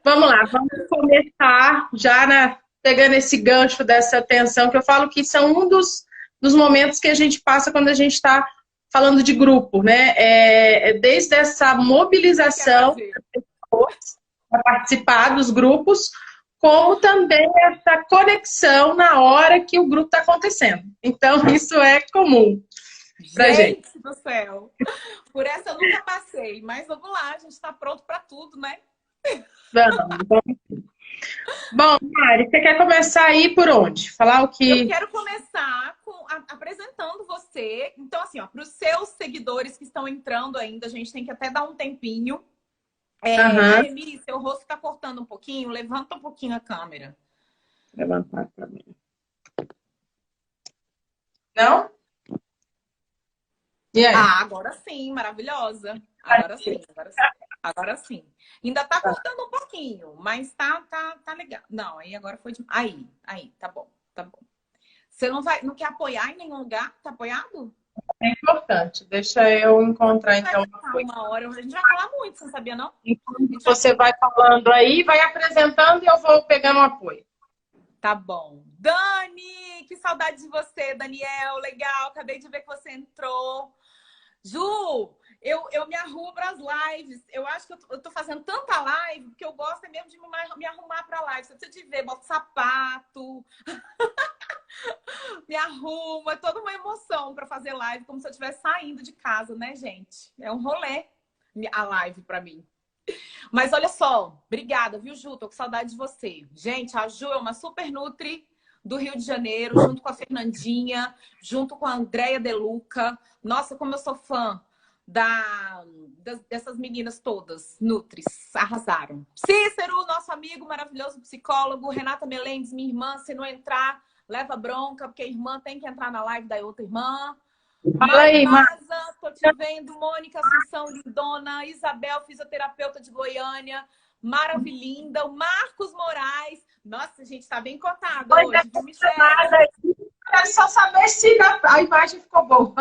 Vamos lá, vamos começar já pegando esse gancho dessa tensão, que eu falo que são um dos momentos que a gente passa quando a gente está falando de grupo, né? Desde essa Quer mobilização fazer? para participar dos grupos, como também essa conexão na hora que o grupo está acontecendo. Então, isso é comum para gente. Gente do céu! Por essa eu nunca passei, mas vamos lá, a gente está pronto para tudo, né? Vamos. Bom, Mari, você quer começar aí por onde? Falar o Eu que. quero começar apresentando você. Então, assim, ó, para os seus seguidores que estão entrando ainda, a gente tem que até dar um tempinho. Aham. Noemi, seu rosto está cortando um pouquinho, levanta um pouquinho a câmera. Levantar para mim. Não? E aí? Ah, agora sim, maravilhosa. Agora sim, agora sim. Agora sim. Ainda tá cortando um pouquinho, mas tá legal. Não, aí agora foi de... Aí, tá bom, tá bom. Você não quer apoiar em nenhum lugar? Tá apoiado? É importante. Deixa eu encontrar, Vai então, uma ficar coisa. uma hora. A gente vai falar muito, você não sabia, não? A Enquanto gente vai... você vai falando aí, vai apresentando e eu vou pegando o apoio. Tá bom. Dani, que saudade de você, Daniel. Legal, acabei de ver que você entrou. Ju, eu me arrumo para as lives. Eu acho que eu tô fazendo tanta live, porque eu gosto é mesmo de me arrumar para live. Você precisa de ver, boto sapato, me arrumo. É toda uma emoção para fazer live, como se eu estivesse saindo de casa, né, gente? É um rolê a live para mim. Mas olha só, obrigada, viu, Ju? Tô com saudade de você. Gente, a Ju é uma super nutri do Rio de Janeiro, junto com a Fernandinha, junto com a Andréia Deluca. Nossa, como eu sou fã dessas meninas todas, nutris, arrasaram. Cícero, nosso amigo maravilhoso psicólogo, Renata Melendes, minha irmã, se não entrar, leva bronca, porque a irmã tem que entrar na live da outra irmã. Fala Mari aí, Mari. Maza, tô te vendo. Mônica Assunção Lindona, Isabel, fisioterapeuta de Goiânia, maravilhinda. O Marcos Moraes. Nossa, a gente tá bem cotado Não hoje, viu, Michele? nada aí. Quero só saber se a imagem ficou boa.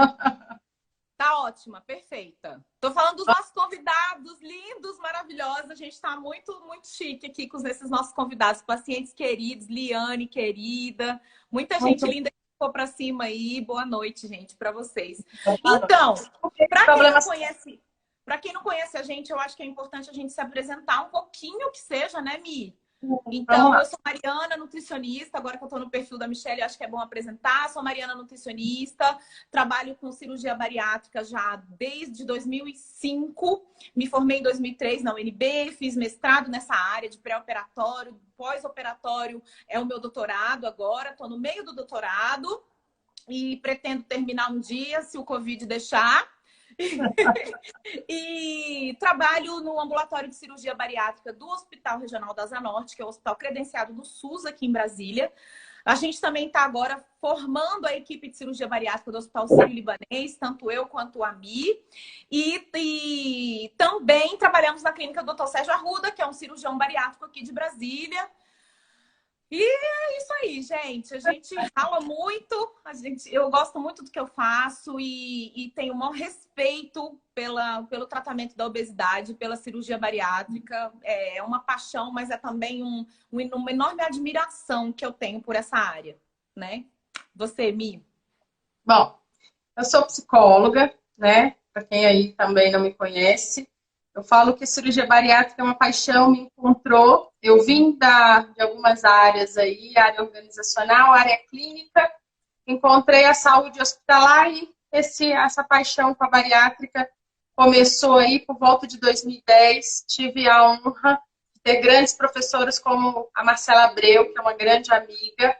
Tá ótima, perfeita. Tô falando dos nossos convidados lindos, maravilhosos. A gente tá muito, muito chique aqui com esses nossos convidados, pacientes queridos, Liane, querida, muita gente linda que ficou pra cima aí. Boa noite, gente, para vocês. Então, para quem não Problemas. conhece, para quem não conhece a gente, eu acho que é importante a gente se apresentar um pouquinho que seja, né, Mi? Vamos Então, eu lá. sou Mariana, nutricionista. Agora que eu estou no perfil da Michelle, acho que é bom apresentar. Sou Mariana, nutricionista. Trabalho com cirurgia bariátrica já desde 2005. Me formei em 2003 na UNB. Fiz mestrado nessa área de pré-operatório. Pós-operatório é o meu doutorado agora. Estou no meio do doutorado e pretendo terminar um dia, se o Covid deixar. E trabalho no ambulatório de cirurgia bariátrica do Hospital Regional da Asa Norte, que é o hospital credenciado do SUS aqui em Brasília. A gente também está agora formando a equipe de cirurgia bariátrica do Hospital Sírio-Libanês, tanto eu quanto a Mi. E também trabalhamos na clínica do Dr. Sérgio Arruda, que é um cirurgião bariátrico aqui de Brasília. E é isso aí, gente. A gente rala muito, eu gosto muito do que eu faço e tenho o maior respeito pelo tratamento da obesidade, pela cirurgia bariátrica. É uma paixão, mas é também uma enorme admiração que eu tenho por essa área, né? Você, Mi? Bom, eu sou psicóloga, né? Para quem aí também não me conhece. Eu falo que cirurgia bariátrica é uma paixão, me encontrou. Eu vim de algumas áreas aí, área organizacional, área clínica. Encontrei a saúde hospitalar e essa paixão com a bariátrica começou aí por volta de 2010. Tive a honra de ter grandes professoras como a Marcela Abreu, que é uma grande amiga.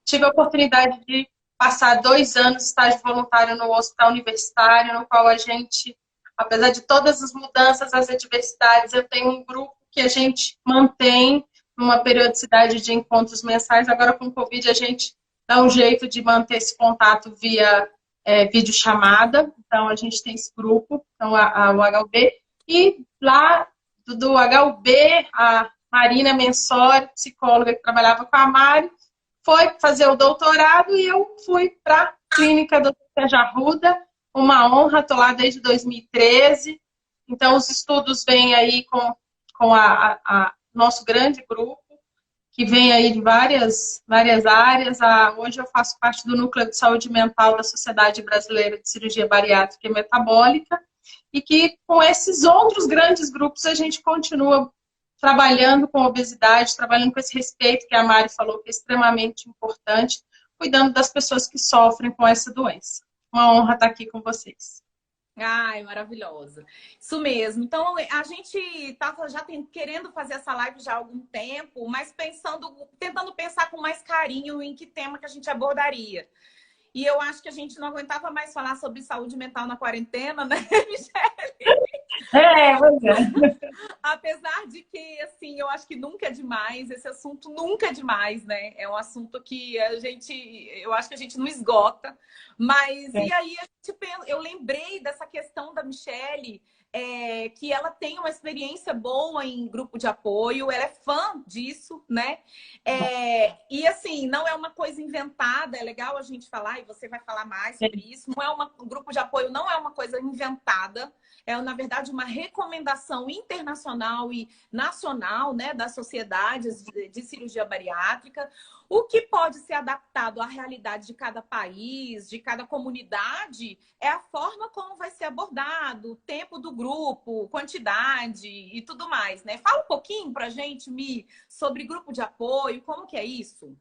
Tive a oportunidade de passar 2 anos de estágio voluntário no hospital universitário, no qual a gente, apesar de todas as mudanças, as adversidades, eu tenho um grupo que a gente mantém numa periodicidade de encontros mensais. Agora, com o Covid, a gente dá um jeito de manter esse contato via videochamada. Então, a gente tem esse grupo, então, o HUB. E lá do HUB, a Marina Mensori, psicóloga que trabalhava com a Mari, foi fazer o doutorado e eu fui para a clínica do Sérgio Arruda. Uma honra, estou lá desde 2013. Então, os estudos vêm aí com com nosso grande grupo, que vem aí de várias áreas. Hoje eu faço parte do Núcleo de Saúde Mental da Sociedade Brasileira de Cirurgia Bariátrica e Metabólica, e que com esses outros grandes grupos a gente continua trabalhando com obesidade, trabalhando com esse respeito que a Mari falou, que é extremamente importante, cuidando das pessoas que sofrem com essa doença. Uma honra estar aqui com vocês. Ai, maravilhosa. Isso mesmo. Então, a gente estava já querendo fazer essa live já há algum tempo, mas tentando pensar com mais carinho em que tema que a gente abordaria. E eu acho que a gente não aguentava mais falar sobre saúde mental na quarentena, né, Michele? Pois é. Apesar de que, assim, eu acho que nunca é demais, esse assunto nunca é demais, né? É um assunto que eu acho que a gente não esgota. Mas, e aí, eu lembrei dessa questão da Michele, que ela tem uma experiência boa em grupo de apoio, ela é fã disso, né? E assim, não é uma coisa inventada, é legal a gente falar, e você vai falar mais sobre isso. Um grupo de apoio não é uma coisa inventada, é, na verdade, uma recomendação internacional e nacional, né, das sociedades de cirurgia bariátrica. O que pode ser adaptado à realidade de cada país, de cada comunidade, é a forma como vai ser abordado, o tempo do grupo, quantidade e tudo mais, né? Fala um pouquinho pra gente, Mi, sobre grupo de apoio, como que é isso?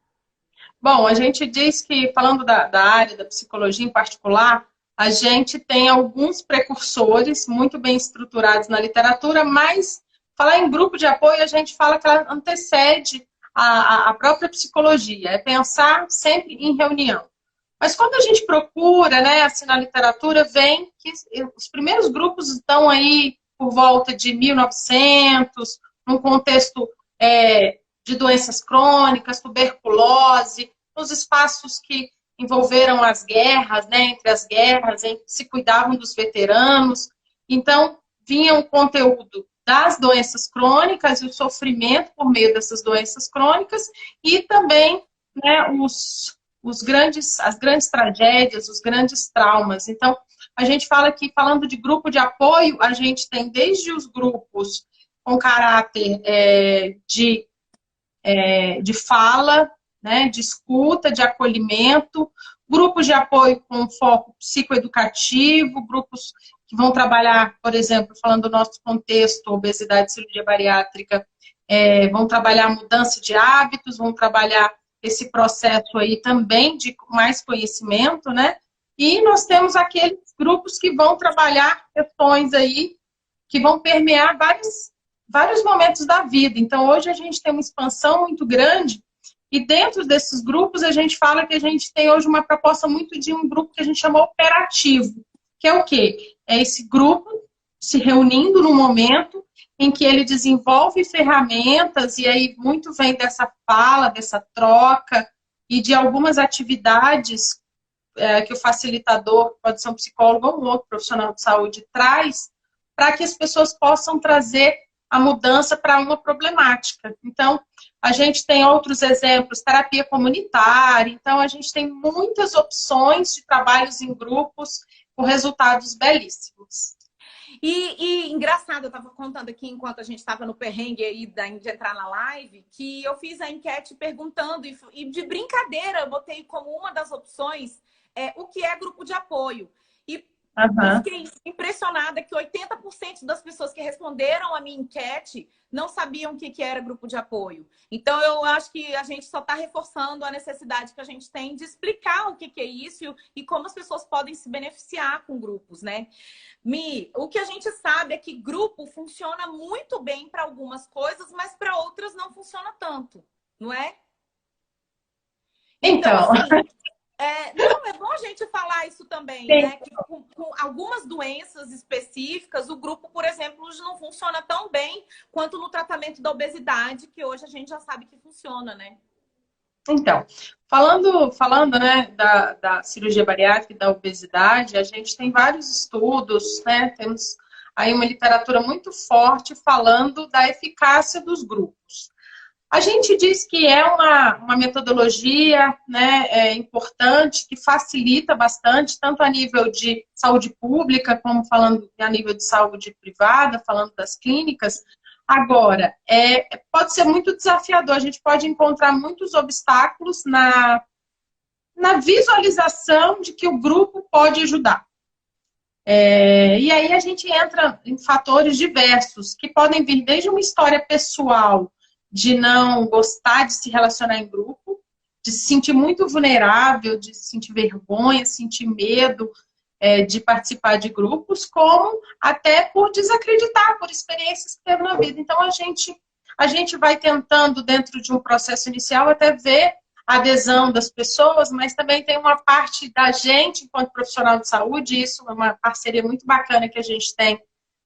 Bom, a gente diz que, falando da área da psicologia em particular, a gente tem alguns precursores muito bem estruturados na literatura, mas falar em grupo de apoio, a gente fala que ela antecede a própria psicologia, é pensar sempre em reunião. Mas quando a gente procura, né, assim, na literatura, vem que os primeiros grupos estão aí por volta de 1900, num contexto de doenças crônicas, tuberculose, nos espaços que envolveram as guerras, né, entre as guerras, em que se cuidavam dos veteranos. Então, vinha um conteúdo das doenças crônicas e o sofrimento por meio dessas doenças crônicas e também, né, as grandes tragédias, os grandes traumas. Então, a gente fala que, falando de grupo de apoio, a gente tem desde os grupos com caráter de fala, né, de escuta, de acolhimento, grupos de apoio com foco psicoeducativo, grupos que vão trabalhar, por exemplo, falando do nosso contexto, obesidade e cirurgia bariátrica, vão trabalhar mudança de hábitos, vão trabalhar esse processo aí também de mais conhecimento, né? E nós temos aqueles grupos que vão trabalhar questões aí que vão permear vários momentos da vida. Então, hoje a gente tem uma expansão muito grande e dentro desses grupos a gente fala que a gente tem hoje uma proposta muito de um grupo que a gente chama operativo, que é o quê? É esse grupo se reunindo no momento em que ele desenvolve ferramentas, e aí muito vem dessa fala, dessa troca, e de algumas atividades que o facilitador, pode ser um psicólogo ou um outro profissional de saúde, traz, para que as pessoas possam trazer a mudança para uma problemática. Então, a gente tem outros exemplos, terapia comunitária, então a gente tem muitas opções de trabalhos em grupos com resultados belíssimos. E engraçado, eu estava contando aqui enquanto a gente estava no perrengue aí de entrar na live, que eu fiz a enquete perguntando, e de brincadeira eu botei como uma das opções o que é grupo de apoio. E eu fiquei impressionada que 80% das pessoas que responderam a minha enquete não sabiam o que era grupo de apoio. Então, eu acho que a gente só está reforçando a necessidade que a gente tem de explicar o que é isso e como as pessoas podem se beneficiar com grupos, né? Mi, o que a gente sabe é que grupo funciona muito bem para algumas coisas, mas para outras não funciona tanto, não é? Então assim, não, é bom a gente falar isso também, né? Que com algumas doenças específicas, o grupo, por exemplo, não funciona tão bem quanto no tratamento da obesidade, que hoje a gente já sabe que funciona, né? Então, falando né, da cirurgia bariátrica e da obesidade, a gente tem vários estudos, né? Temos aí uma literatura muito forte falando da eficácia dos grupos. A gente diz que é uma metodologia, né, importante, que facilita bastante, tanto a nível de saúde pública, como falando a nível de saúde privada, falando das clínicas. Agora, pode ser muito desafiador, a gente pode encontrar muitos obstáculos na visualização de que o grupo pode ajudar. E aí a gente entra em fatores diversos, que podem vir desde uma história pessoal, de não gostar de se relacionar em grupo, de se sentir muito vulnerável, de sentir vergonha, sentir medo de participar de grupos, como até por desacreditar, por experiências que teve na vida. Então, a gente vai tentando, dentro de um processo inicial, até ver a adesão das pessoas, mas também tem uma parte da gente, enquanto profissional de saúde, isso é uma parceria muito bacana que a gente tem,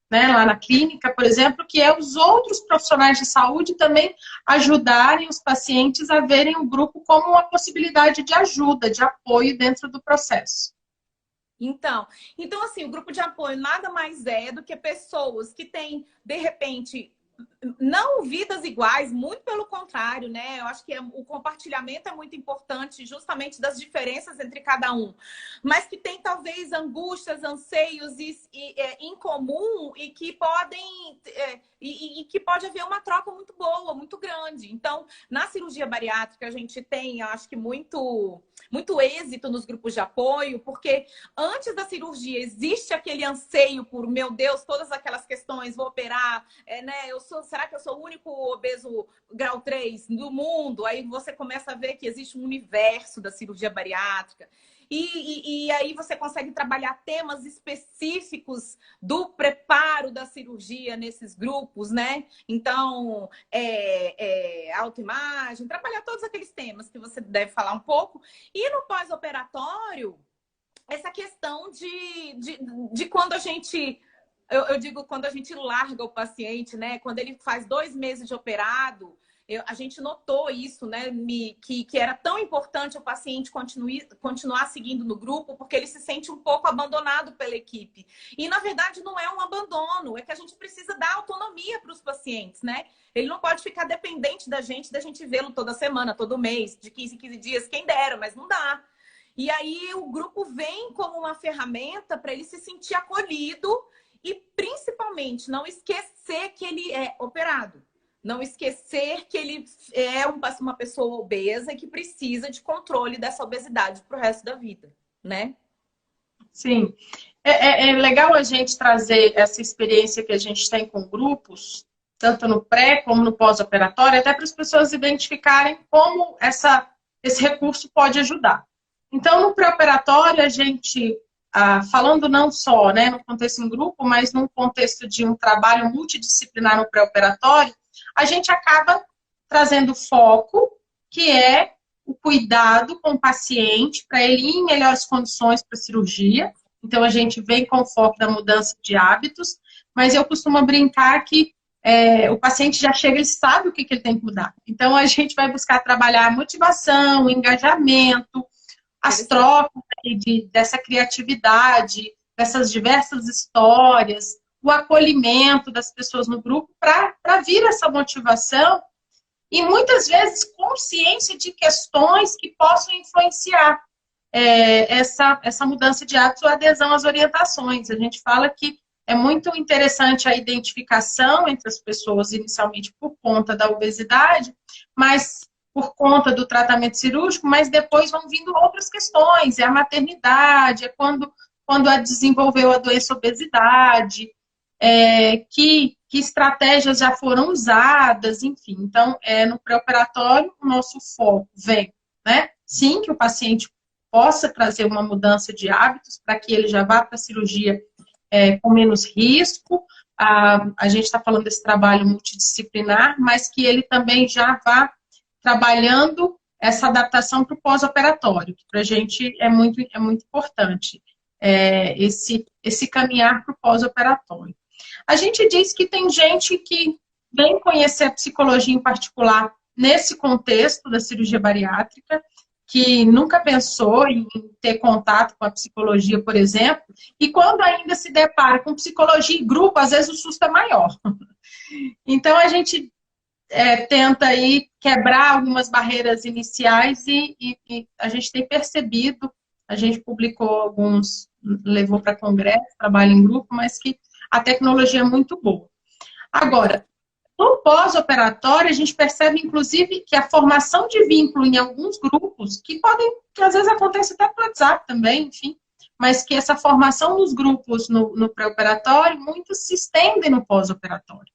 né, lá na clínica, por exemplo, que é os outros profissionais de saúde também ajudarem os pacientes a verem o grupo como uma possibilidade de ajuda, de apoio dentro do processo. Então, assim, o grupo de apoio nada mais é do que pessoas que têm, de repente, não vidas iguais, muito pelo contrário, né? Eu acho que o compartilhamento é muito importante, justamente das diferenças entre cada um, mas que tem talvez angústias, anseios em comum e que podem e que pode haver uma troca muito boa, muito grande. Então, na cirurgia bariátrica a gente tem, eu acho que muito êxito nos grupos de apoio, porque antes da cirurgia existe aquele anseio por, meu Deus, todas aquelas questões, vou operar, né? Será que eu sou o único obeso grau 3 do mundo? Aí você começa a ver que existe um universo da cirurgia bariátrica. E aí você consegue trabalhar temas específicos do preparo da cirurgia nesses grupos, né? Então, autoimagem, trabalhar todos aqueles temas que você deve falar um pouco. E no pós-operatório, essa questão de quando a gente... Eu digo quando a gente larga o paciente, né? Quando ele faz 2 meses de operado, a gente notou isso, né? Que era tão importante o paciente continuar seguindo no grupo, porque ele se sente um pouco abandonado pela equipe. E, na verdade, não é um abandono, é que a gente precisa dar autonomia para os pacientes, né? Ele não pode ficar dependente da gente vê-lo toda semana, todo mês, de 15 em 15 dias, quem dera, mas não dá. E aí o grupo vem como uma ferramenta para ele se sentir acolhido e, principalmente, não esquecer que ele é operado. Não esquecer que ele é uma pessoa obesa e que precisa de controle dessa obesidade para o resto da vida, né? Sim. É legal a gente trazer essa experiência que a gente tem com grupos, tanto no pré como no pós-operatório, até para as pessoas identificarem como esse recurso pode ajudar. Então, no pré-operatório, a gente, falando não só, né, no contexto em grupo, mas num contexto de um trabalho multidisciplinar no pré-operatório, a gente acaba trazendo foco, que é o cuidado com o paciente, para ele ir em melhores condições para a cirurgia. Então, a gente vem com o foco da mudança de hábitos, mas eu costumo brincar que o paciente já chega e sabe o que ele tem que mudar. Então, a gente vai buscar trabalhar a motivação, o engajamento, as trocas dessa criatividade, dessas diversas histórias, o acolhimento das pessoas no grupo para vir essa motivação e muitas vezes consciência de questões que possam influenciar essa mudança de hábitos ou adesão às orientações. A gente fala que é muito interessante a identificação entre as pessoas, inicialmente por conta da obesidade, mas por conta do tratamento cirúrgico, mas depois vão vindo outras questões, é a maternidade, é quando desenvolveu a doença obesidade, que estratégias já foram usadas, enfim. Então, no pré-operatório, o nosso foco vem, né? Sim, que o paciente possa trazer uma mudança de hábitos para que ele já vá para a cirurgia com menos risco. A gente está falando desse trabalho multidisciplinar, mas que ele também já vá trabalhando essa adaptação para o pós-operatório, que para a gente é muito importante, esse caminhar para o pós-operatório. A gente diz que tem gente que vem conhecer a psicologia em particular nesse contexto da cirurgia bariátrica, que nunca pensou em ter contato com a psicologia, por exemplo, e quando ainda se depara com psicologia em grupo, às vezes o susto é maior. Então, a gente tenta aí quebrar algumas barreiras iniciais e a gente tem percebido, a gente publicou alguns, levou para congresso, trabalho em grupo, mas que a tecnologia é muito boa. Agora, No pós-operatório, a gente percebe, inclusive, que a formação de vínculo em alguns grupos, que às vezes acontece até pelo WhatsApp também, enfim, mas que essa formação nos grupos no pré-operatório, muitos se estendem no pós-operatório.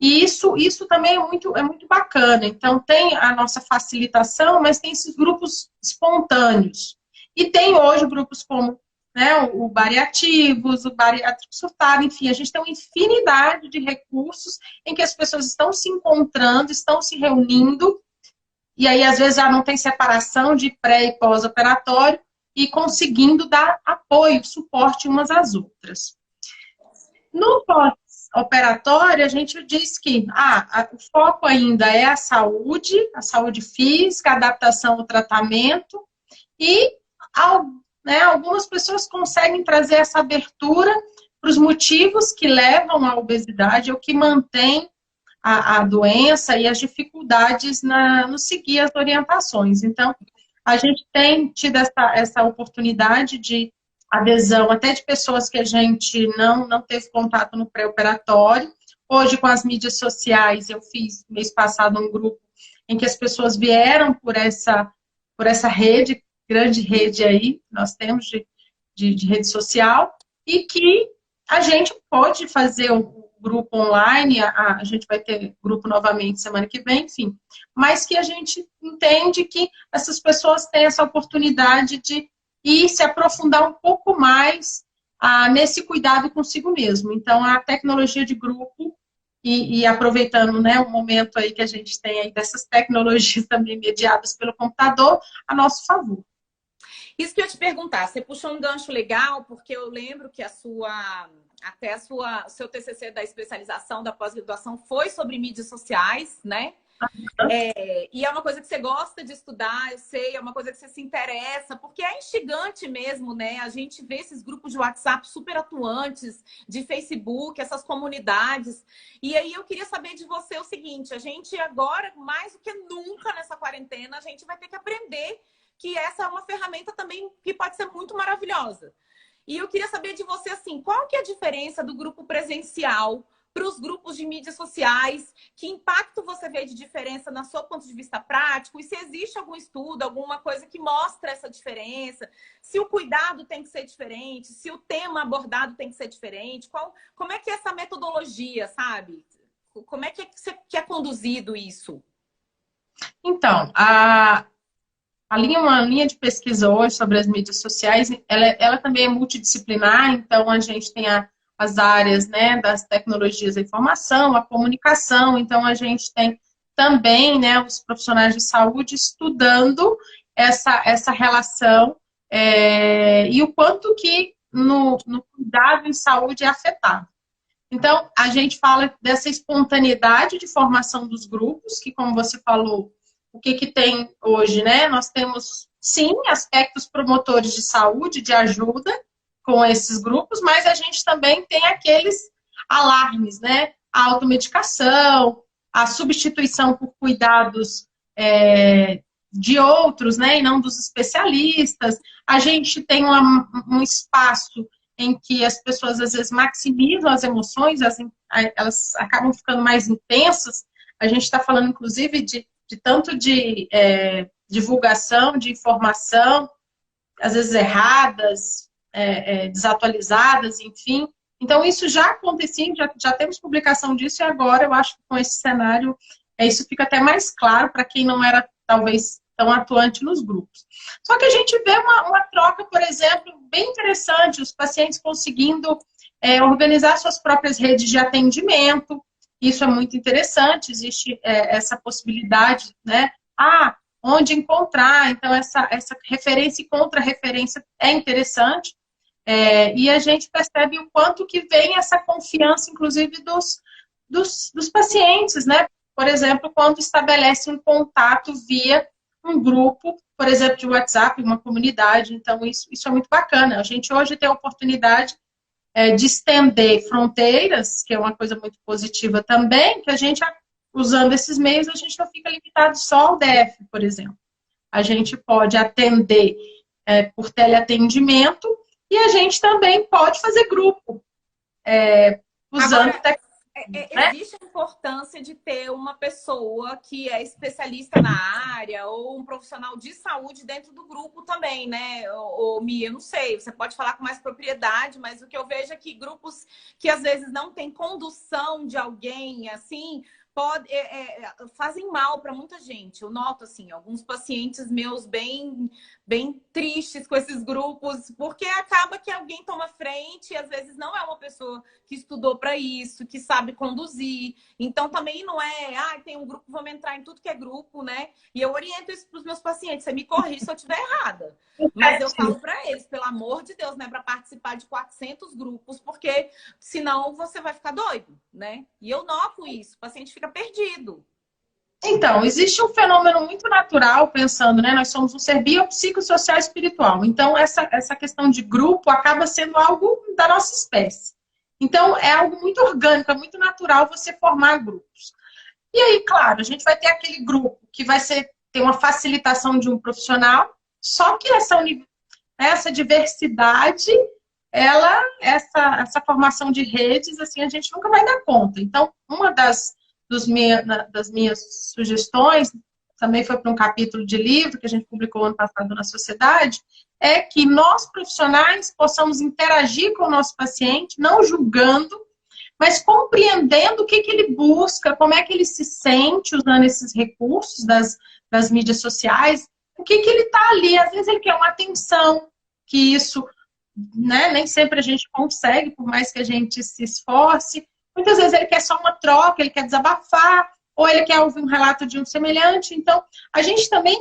E isso também é muito bacana. Então, tem a nossa facilitação, mas tem esses grupos espontâneos. E tem hoje grupos como, né, o Bariativos, o Bariátrico Surtado, enfim, a gente tem uma infinidade de recursos em que as pessoas estão se encontrando, estão se reunindo, e aí às vezes já não tem separação de pré e pós-operatório, e conseguindo dar apoio, suporte umas às outras. No pós-operatório, a gente diz que o foco ainda é a saúde física, a adaptação ao tratamento, e né, algumas pessoas conseguem trazer essa abertura para os motivos que levam à obesidade ou que mantém a doença e as dificuldades no seguir as orientações. Então, a gente tem tido essa oportunidade de adesão até de pessoas que a gente não teve contato no pré-operatório. Hoje, com as mídias sociais, eu fiz mês passado um grupo em que as pessoas vieram por essa rede, grande rede aí, nós temos de rede social, e que a gente pode fazer o grupo online, a gente vai ter grupo novamente semana que vem, enfim, mas que a gente entende que essas pessoas têm essa oportunidade de ir se aprofundar um pouco mais nesse cuidado consigo mesmo. Então, a tecnologia de grupo, e aproveitando, né, o momento aí que a gente tem aí dessas tecnologias também mediadas pelo computador, a nosso favor. Isso que eu ia te perguntar, você puxou um gancho legal, porque eu lembro que o seu TCC da especialização, da pós-graduação, foi sobre mídias sociais, né? E é uma coisa que você gosta de estudar, eu sei, é uma coisa que você se interessa, porque é instigante mesmo, né? A gente vê esses grupos de WhatsApp super atuantes, de Facebook, essas comunidades. E aí eu queria saber de você o seguinte, a gente agora, mais do que nunca nessa quarentena, a gente vai ter que aprender que essa é uma ferramenta também que pode ser muito maravilhosa. E eu queria saber de você, assim, qual que é a diferença do grupo presencial para os grupos de mídias sociais? Que impacto você vê de diferença no seu ponto de vista prático? E se existe algum estudo, alguma coisa que mostra essa diferença? Se o cuidado tem que ser diferente? Se o tema abordado tem que ser diferente? Como é que é essa metodologia, sabe? Como é que é conduzido isso? Então, uma linha de pesquisa hoje sobre as mídias sociais, ela também é multidisciplinar, então a gente tem as áreas, né, das tecnologias da informação, a comunicação, então a gente tem também, né, os profissionais de saúde estudando essa relação e o quanto que no cuidado em saúde é afetado. Então, a gente fala dessa espontaneidade de formação dos grupos, que como você falou, o que tem hoje, né? Nós temos, sim, aspectos promotores de saúde, de ajuda com esses grupos, mas a gente também tem aqueles alarmes, né? A automedicação, a substituição por cuidados de outros, né? E não dos especialistas. A gente tem um espaço em que as pessoas, às vezes, maximizam as emoções, elas acabam ficando mais intensas. A gente está falando, inclusive, de tanto de divulgação, de informação, às vezes erradas, desatualizadas, enfim. Então, isso já acontecia, já temos publicação disso, e agora eu acho que com esse cenário, isso fica até mais claro para quem não era, talvez, tão atuante nos grupos. Só que a gente vê uma troca, por exemplo, bem interessante, os pacientes conseguindo organizar suas próprias redes de atendimento. Isso é muito interessante, existe essa possibilidade, né? Onde encontrar, então essa referência e contra-referência é interessante. E a gente percebe o quanto que vem essa confiança, inclusive, dos pacientes, né? Por exemplo, quando estabelece um contato via um grupo, por exemplo, de WhatsApp, uma comunidade. Então, isso é muito bacana. A gente hoje tem a oportunidade de estender fronteiras, que é uma coisa muito positiva também, que a gente, usando esses meios, a gente não fica limitado só ao DF, por exemplo. A gente pode atender por teleatendimento e a gente também pode fazer grupo, usando tecnologia. né? Existe a importância de ter uma pessoa que é especialista na área ou um profissional de saúde dentro do grupo também, né? Mia, eu não sei, você pode falar com mais propriedade, mas o que eu vejo é que grupos que às vezes não têm condução de alguém, assim, fazem mal para muita gente. Eu noto, assim, alguns pacientes meus bem tristes com esses grupos, porque acaba que alguém toma frente e às vezes não é uma pessoa que estudou para isso, que sabe conduzir. Então também não é, tem um grupo, vamos entrar em tudo que é grupo, né? E eu oriento isso para os meus pacientes. Você me corrige se eu estiver errada. Mas eu falo para eles, pelo amor de Deus, né, para participar de 400 grupos, porque senão você vai ficar doido, né? E eu noto isso, o paciente fica perdido. Então, existe um fenômeno muito natural, pensando, né? Nós somos um ser biopsicossocial espiritual. Então, essa questão de grupo acaba sendo algo da nossa espécie. Então, é algo muito orgânico, é muito natural você formar grupos. E aí, claro, a gente vai ter aquele grupo que vai ter uma facilitação de um profissional, só que essa diversidade, essa formação de redes, assim, a gente nunca vai dar conta. Então, uma das minhas sugestões, também foi para um capítulo de livro que a gente publicou ano passado na Sociedade, é que nós profissionais possamos interagir com o nosso paciente, não julgando, mas compreendendo o que ele busca, como é que ele se sente usando esses recursos das mídias sociais, o que ele está ali. Às vezes ele quer uma atenção, que isso, né, nem sempre a gente consegue, por mais que a gente se esforce. Muitas vezes ele quer só uma troca, ele quer desabafar, ou ele quer ouvir um relato de um semelhante. Então, a gente também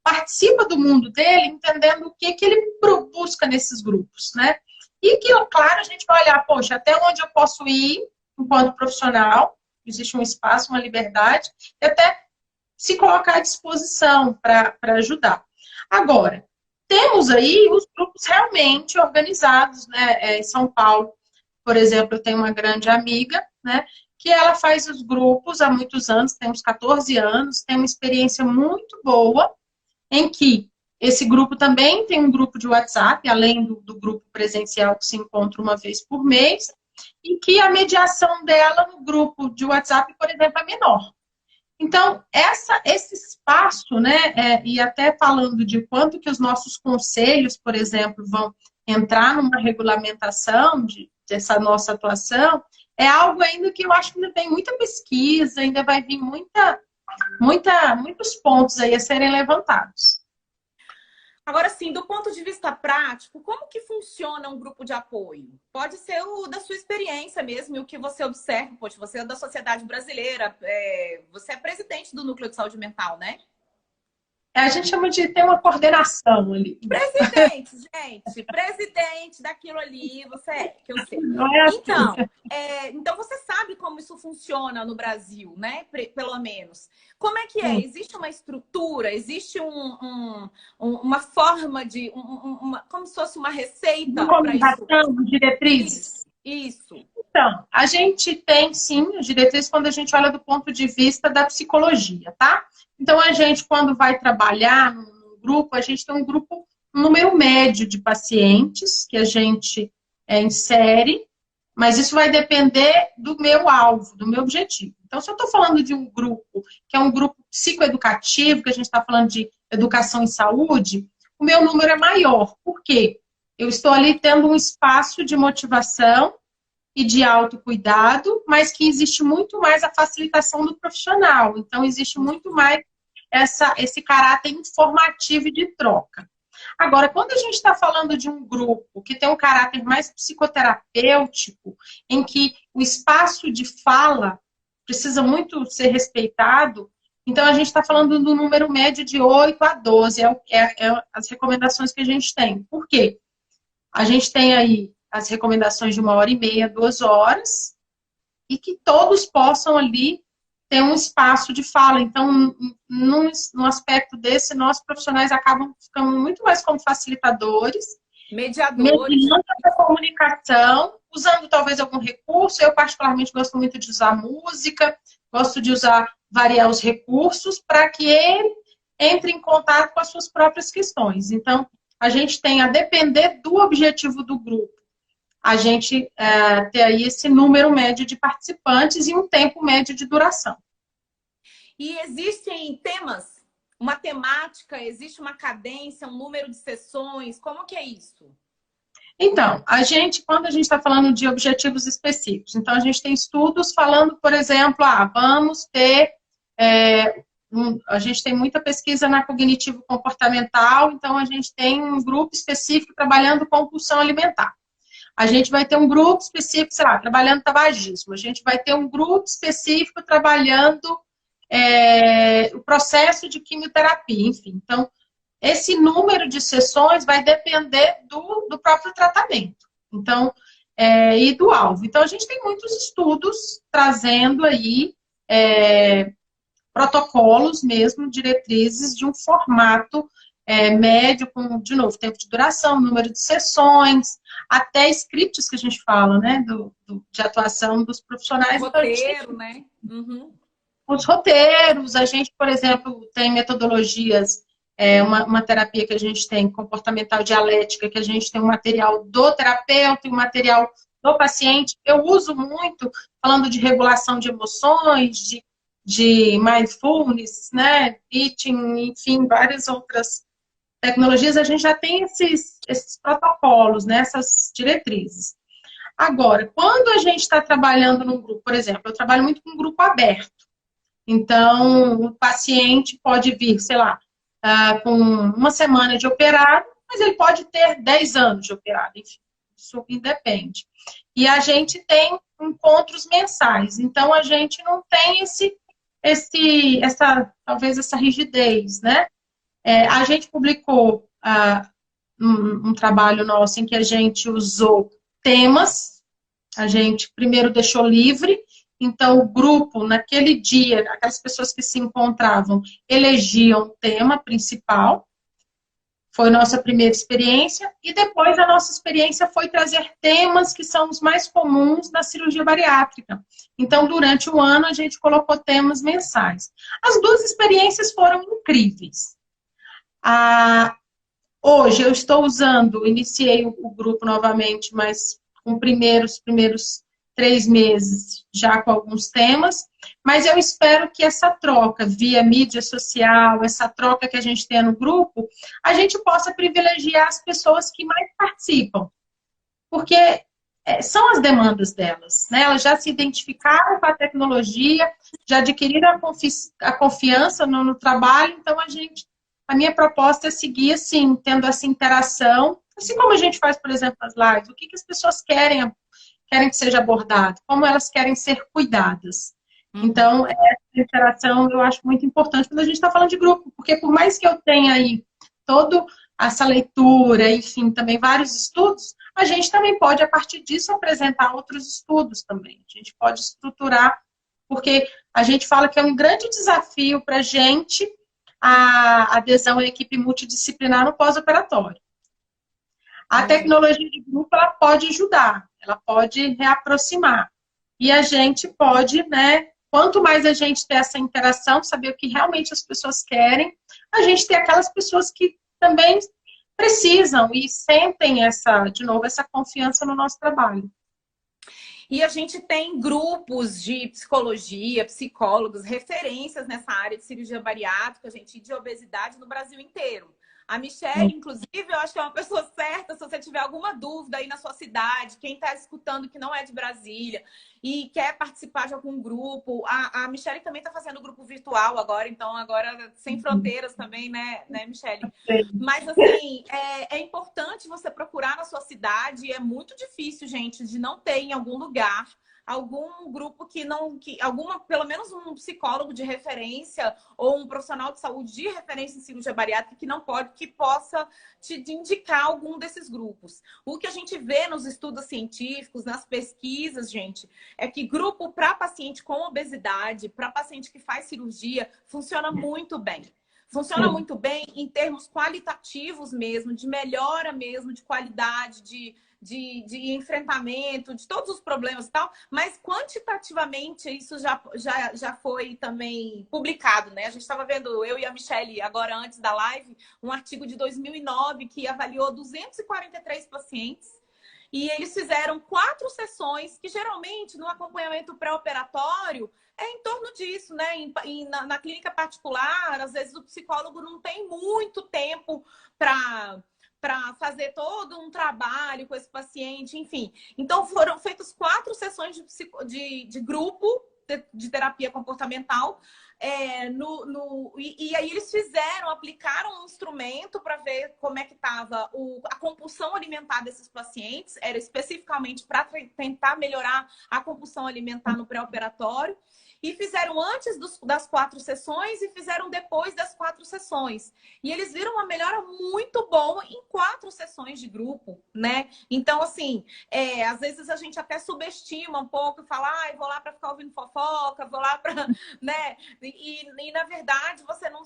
participa do mundo dele, entendendo o que ele busca nesses grupos, né? E que, claro, a gente vai olhar, poxa, até onde eu posso ir enquanto profissional, existe um espaço, uma liberdade, e até se colocar à disposição para ajudar. Agora, temos aí os grupos realmente organizados, né? Em São Paulo, por exemplo, eu tenho uma grande amiga, né, que ela faz os grupos há muitos anos, tem uns 14 anos, tem uma experiência muito boa, em que esse grupo também tem um grupo de WhatsApp, além do grupo presencial que se encontra uma vez por mês, e que a mediação dela no grupo de WhatsApp, por exemplo, é menor. Então, esse espaço, né, e até falando de quanto que os nossos conselhos, por exemplo, vão entrar numa regulamentação dessa nossa atuação, é algo ainda que eu acho que ainda tem muita pesquisa, ainda vai vir muitos pontos aí a serem levantados. Agora, sim, do ponto de vista prático, como que funciona um grupo de apoio? Pode ser o da sua experiência mesmo, e o que você observa. Poxa, você é da Sociedade Brasileira, você é presidente do Núcleo de Saúde Mental, né? A gente chama de ter uma coordenação ali. Presidente, gente, presidente daquilo ali, você é, que eu sei. Não é assim. Então você sabe como isso funciona no Brasil, né? Pelo menos. Como é que é? Existe uma estrutura, existe uma forma de... como se fosse uma receita para isso? Diretrizes? Isso. Então, a gente tem, sim, as diretrizes quando a gente olha do ponto de vista da psicologia, tá? Então, a gente, quando vai trabalhar num grupo, a gente tem um número médio de pacientes que a gente insere, mas isso vai depender do meu alvo, do meu objetivo. Então, se eu estou falando de um grupo que é um grupo psicoeducativo, que a gente está falando de educação em saúde, o meu número é maior. Por quê? Eu estou ali tendo um espaço de motivação e de autocuidado, mas que existe muito mais a facilitação do profissional. Então, existe muito mais esse caráter informativo e de troca. Agora, quando a gente está falando de um grupo que tem um caráter mais psicoterapêutico, em que o espaço de fala precisa muito ser respeitado, então a gente está falando do número médio de 8 a 12, as recomendações que a gente tem. Por quê? A gente tem aí as recomendações de 1h30, 2 horas, e que todos possam ali ter um espaço de fala. Então, num aspecto desse, nós profissionais acabam ficando muito mais como facilitadores, mediando essa comunicação, usando talvez algum recurso. Eu particularmente gosto muito de usar música, gosto de variar os recursos para que ele entre em contato com as suas próprias questões. Então, a gente tem, a depender do objetivo do grupo, a gente ter aí esse número médio de participantes e um tempo médio de duração. E existem temas, uma temática, existe uma cadência, um número de sessões, como que é isso? Então, quando a gente está falando de objetivos específicos, então a gente tem estudos falando, por exemplo, vamos ter, a gente tem muita pesquisa na cognitivo-comportamental, então a gente tem um grupo específico trabalhando compulsão alimentar. A gente vai ter um grupo específico, sei lá, trabalhando tabagismo. A gente vai ter um grupo específico trabalhando o processo de quimioterapia, enfim. Então, esse número de sessões vai depender do próprio tratamento. Então, e do alvo. Então, a gente tem muitos estudos trazendo aí protocolos mesmo, diretrizes de um formato médio, com, de novo, tempo de duração, número de sessões, até scripts que a gente fala, né, de atuação dos profissionais. Roteiro, né? Uhum. Os roteiros, a gente, por exemplo, tem metodologias, uma terapia que a gente tem, comportamental dialética, que a gente tem um material do terapeuta e um material do paciente. Eu uso muito, falando de regulação de emoções, de mindfulness, né, eating, enfim, várias outras tecnologias, a gente já tem esses protocolos, né, essas diretrizes. Agora, quando a gente está trabalhando num grupo, por exemplo, eu trabalho muito com um grupo aberto. Então, o paciente pode vir, sei lá, com uma semana de operado, mas ele pode ter 10 anos de operado, enfim, isso independe. E a gente tem encontros mensais, então a gente não tem talvez essa rigidez, né? A gente publicou um trabalho nosso em que a gente usou temas, a gente primeiro deixou livre, então o grupo, naquele dia, aquelas pessoas que se encontravam, elegiam o tema principal, foi nossa primeira experiência, e depois a nossa experiência foi trazer temas que são os mais comuns na cirurgia bariátrica. Então, durante o ano, a gente colocou temas mensais. As duas experiências foram incríveis. Hoje eu estou iniciei o grupo novamente, mas com primeiros 3 meses já com alguns temas, mas eu espero que essa troca via mídia social, essa troca que a gente tem no grupo, a gente possa privilegiar as pessoas que mais participam, porque são as demandas delas, né? Elas já se identificaram com a tecnologia, já adquiriram a confiança no trabalho, então a minha proposta é seguir assim, tendo essa interação, assim como a gente faz, por exemplo, nas lives, o que as pessoas querem que seja abordado, como elas querem ser cuidadas. Então, essa interação eu acho muito importante quando a gente está falando de grupo, porque por mais que eu tenha aí toda essa leitura, enfim, também vários estudos, a gente também pode, a partir disso, apresentar outros estudos também. A gente pode estruturar, porque a gente fala que é um grande desafio para a gente a adesão à equipe multidisciplinar no pós-operatório. A tecnologia de grupo, ela pode ajudar, ela pode reaproximar. E a gente pode, né, quanto mais a gente ter essa interação, saber o que realmente as pessoas querem, a gente ter aquelas pessoas que também precisam e sentem de novo, essa confiança no nosso trabalho. E a gente tem grupos de psicologia, psicólogos, referências nessa área de cirurgia bariátrica, gente, e de obesidade no Brasil inteiro. A Michelle, inclusive, eu acho que é uma pessoa certa, se você tiver alguma dúvida aí na sua cidade, quem está escutando que não é de Brasília e quer participar de algum grupo. A Michelle também está fazendo grupo virtual agora, então agora sem fronteiras também, né Michelle? Mas, assim, é importante você procurar na sua cidade, é muito difícil, gente, de não ter em algum lugar algum grupo pelo menos um psicólogo de referência ou um profissional de saúde de referência em cirurgia bariátrica que possa te indicar algum desses grupos. O que a gente vê nos estudos científicos, nas pesquisas, gente, é que grupo para paciente com obesidade, para paciente que faz cirurgia, funciona muito bem. Funciona muito bem em termos qualitativos mesmo, de melhora mesmo, de qualidade, de enfrentamento, de todos os problemas e tal, mas quantitativamente isso já foi também publicado, né? A gente estava vendo, eu e a Michelle, agora antes da live, um artigo de 2009 que avaliou 243 pacientes E eles fizeram 4 sessões, que geralmente no acompanhamento pré-operatório é em torno disso, né? Na clínica particular, às vezes o psicólogo não tem muito tempo para fazer todo um trabalho com esse paciente, enfim. Então, foram feitas 4 sessões de grupo de terapia comportamental. E aí eles aplicaram um instrumento para ver como é que estava a compulsão alimentar desses pacientes. Era especificamente para tentar melhorar a compulsão alimentar no pré-operatório. E fizeram antes das 4 sessões e fizeram depois das 4 sessões. E eles viram uma melhora muito boa em 4 sessões de grupo, né? Então, assim, às vezes a gente até subestima um pouco e fala, vou lá para ficar ouvindo fofoca, vou lá para, né? E na verdade, você não...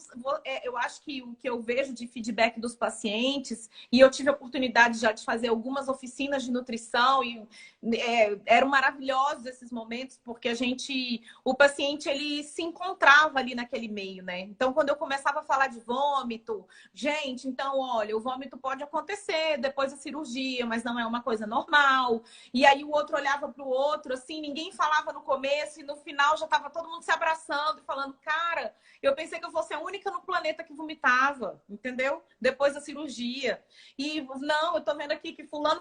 eu acho que o que eu vejo de feedback dos pacientes, e eu tive a oportunidade já de fazer algumas oficinas de nutrição, e eram maravilhosos esses momentos, porque o paciente, ele se encontrava ali naquele meio, né? Então, quando eu começava a falar de vômito, gente, então, olha, o vômito pode acontecer depois da cirurgia, mas não é uma coisa normal. E aí o outro olhava para o outro, assim, ninguém falava no começo, e no final já estava todo mundo se abraçando e falando, cara, eu pensei que eu fosse a única no planeta que vomitava, entendeu? Depois da cirurgia. E não, eu tô vendo aqui que fulano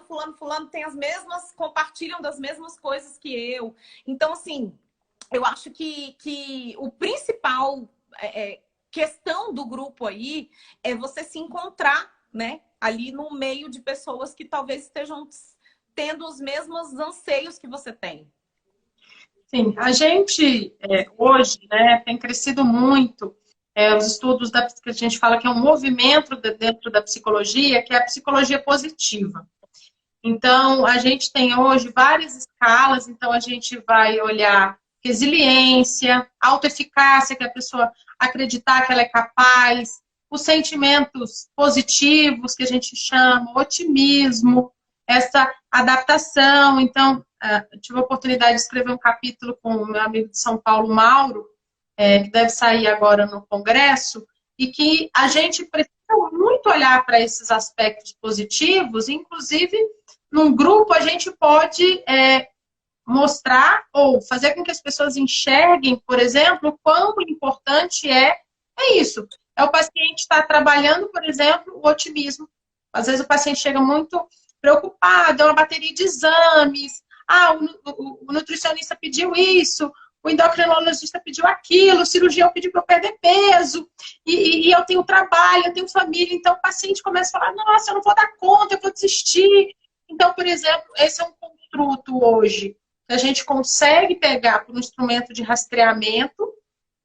tem as mesmas, compartilham das mesmas coisas que eu. Então, assim, eu acho que o principal questão do grupo aí é você se encontrar, né? Ali no meio de pessoas que talvez estejam tendo os mesmos anseios que você tem. Sim, a gente hoje, né, tem crescido muito os estudos que a gente fala que é um movimento dentro da psicologia, que é a psicologia positiva. Então, a gente tem hoje várias escalas, então a gente vai olhar resiliência, autoeficácia, que a pessoa acreditar que ela é capaz, os sentimentos positivos, que a gente chama, otimismo, essa adaptação. Então, eu tive a oportunidade de escrever um capítulo com o meu amigo de São Paulo, Mauro, que deve sair agora no Congresso, e que a gente precisa muito olhar para esses aspectos positivos, inclusive, num grupo a gente pode mostrar ou fazer com que as pessoas enxerguem, por exemplo, o quão importante é isso. É o paciente estar trabalhando, por exemplo, o otimismo. Às vezes o paciente chega muito preocupado, é uma bateria de exames, o nutricionista pediu isso, o endocrinologista pediu aquilo, o cirurgião pediu para eu perder peso, e eu tenho trabalho, eu tenho família, então o paciente começa a falar, nossa, eu não vou dar conta, eu vou desistir. Então, por exemplo, esse é um construto hoje que a gente consegue pegar por um instrumento de rastreamento,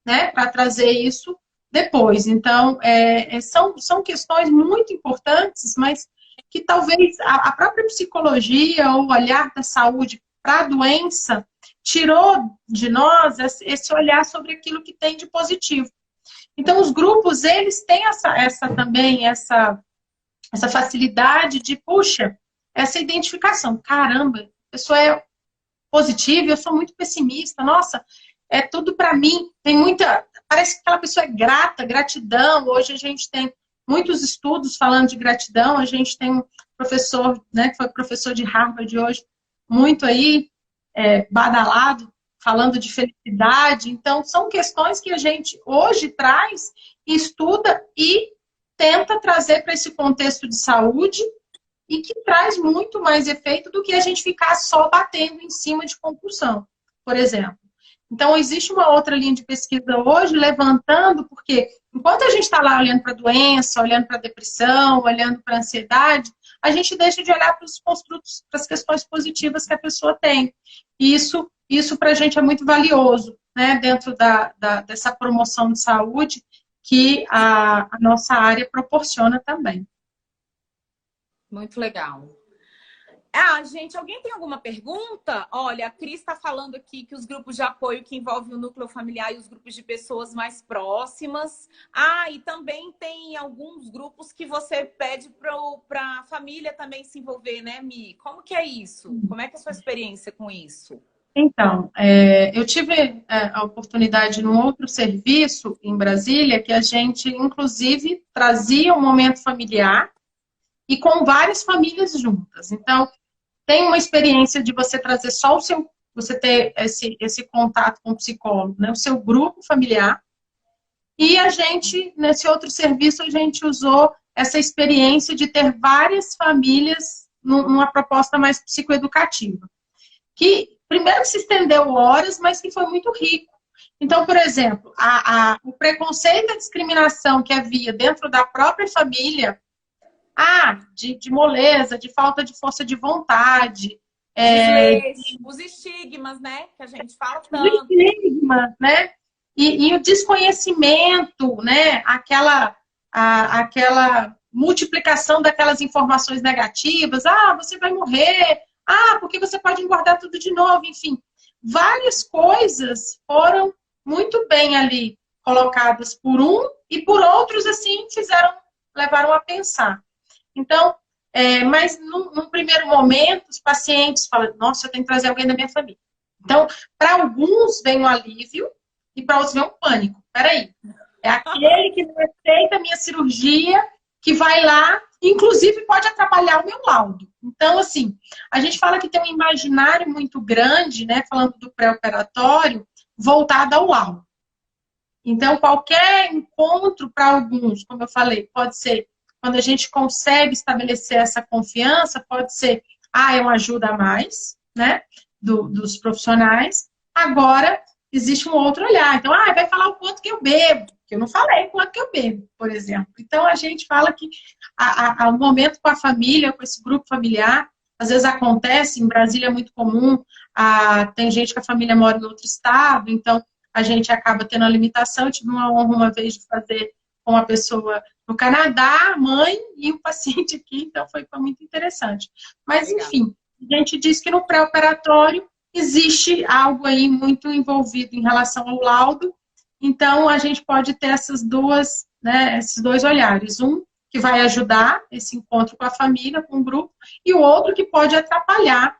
né, para trazer isso depois. Então, são questões muito importantes, mas que talvez a própria psicologia ou o olhar da saúde para a doença tirou de nós esse olhar sobre aquilo que tem de positivo. Então, os grupos, eles têm também essa facilidade de, puxa, essa identificação. Caramba, a pessoa é positiva, eu sou muito pessimista, nossa, é tudo para mim. Parece que aquela pessoa é grata, gratidão. Hoje a gente tem muitos estudos falando de gratidão. A gente tem um professor, né, que foi professor de Harvard hoje, muito aí, badalado, falando de felicidade. Então, são questões que a gente hoje traz, estuda e tenta trazer para esse contexto de saúde e que traz muito mais efeito do que a gente ficar só batendo em cima de compulsão, por exemplo. Então, existe uma outra linha de pesquisa hoje levantando, porque enquanto a gente está lá olhando para a doença, olhando para a depressão, olhando para a ansiedade, a gente deixa de olhar para os construtos, para as questões positivas que a pessoa tem. E isso para a gente é muito valioso, né, dentro dessa promoção de saúde que a nossa área proporciona também. Muito legal. Gente, alguém tem alguma pergunta? Olha, a Cris está falando aqui que os grupos de apoio que envolvem o núcleo familiar e os grupos de pessoas mais próximas. E também tem alguns grupos que você pede para a família também se envolver, né, Mi? Como que é isso? Como é que é a sua experiência com isso? Então, eu tive a oportunidade num outro serviço em Brasília que a gente, inclusive, trazia um momento familiar e com várias famílias juntas. Então, tem uma experiência de você trazer só o seu, você ter esse contato com o psicólogo, né? O seu grupo familiar. E a gente, nesse outro serviço, a gente usou essa experiência de ter várias famílias numa proposta mais psicoeducativa. Que, primeiro, se estendeu horas, mas que foi muito rico. Então, por exemplo, o preconceito e a discriminação que havia dentro da própria família, de moleza, de falta de força de vontade. Os estigmas, né? Que a gente fala Os tanto. estigmas, né? E o desconhecimento, né? Aquela multiplicação daquelas informações negativas. Você vai morrer. Porque você pode engordar tudo de novo. Enfim, várias coisas foram muito bem ali colocadas por um e por outros, assim, levaram a pensar. Então, mas num primeiro momento, os pacientes falam, nossa, eu tenho que trazer alguém da minha família. Então, para alguns vem um alívio e para outros vem um pânico. Peraí, é aquele que não aceita a minha cirurgia, que vai lá, inclusive pode atrapalhar o meu laudo. Então, assim, a gente fala que tem um imaginário muito grande, né, falando do pré-operatório, voltado ao laudo. Então, qualquer encontro para alguns, como eu falei, pode ser quando a gente consegue estabelecer essa confiança, pode ser, é uma ajuda a mais, né, dos profissionais. Agora, existe um outro olhar. Então, vai falar o quanto que eu bebo, que eu não falei o quanto que eu bebo, por exemplo. Então, a gente fala que o momento com a família, com esse grupo familiar, às vezes acontece, em Brasília é muito comum, tem gente que a família mora em outro estado, então a gente acaba tendo a limitação. Eu tive uma honra uma vez de fazer com uma pessoa no Canadá, mãe e um paciente aqui, então foi muito interessante. Mas, enfim, a gente diz que no pré-operatório existe algo aí muito envolvido em relação ao laudo, então a gente pode ter esses dois olhares. Um que vai ajudar esse encontro com a família, com o grupo, e o outro que pode atrapalhar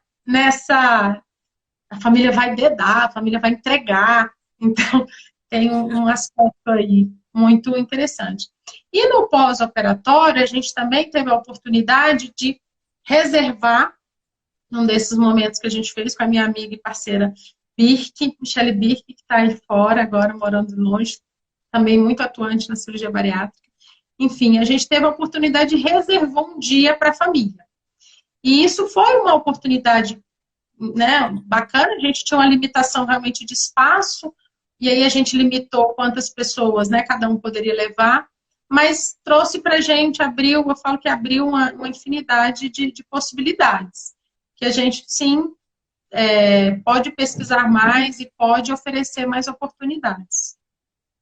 a família vai dedar, a família vai entregar, então tem um aspecto aí muito interessante. E no pós-operatório, a gente também teve a oportunidade de reservar, num desses momentos que a gente fez com a minha amiga e parceira Michele Birk, que está aí fora agora, morando longe, também muito atuante na cirurgia bariátrica. Enfim, a gente teve a oportunidade de reservar um dia para a família. E isso foi uma oportunidade, né, bacana. A gente tinha uma limitação realmente de espaço, e aí a gente limitou quantas pessoas, né, cada um poderia levar, mas trouxe para a gente, eu falo que abriu uma infinidade de possibilidades, que a gente, sim, pode pesquisar mais e pode oferecer mais oportunidades.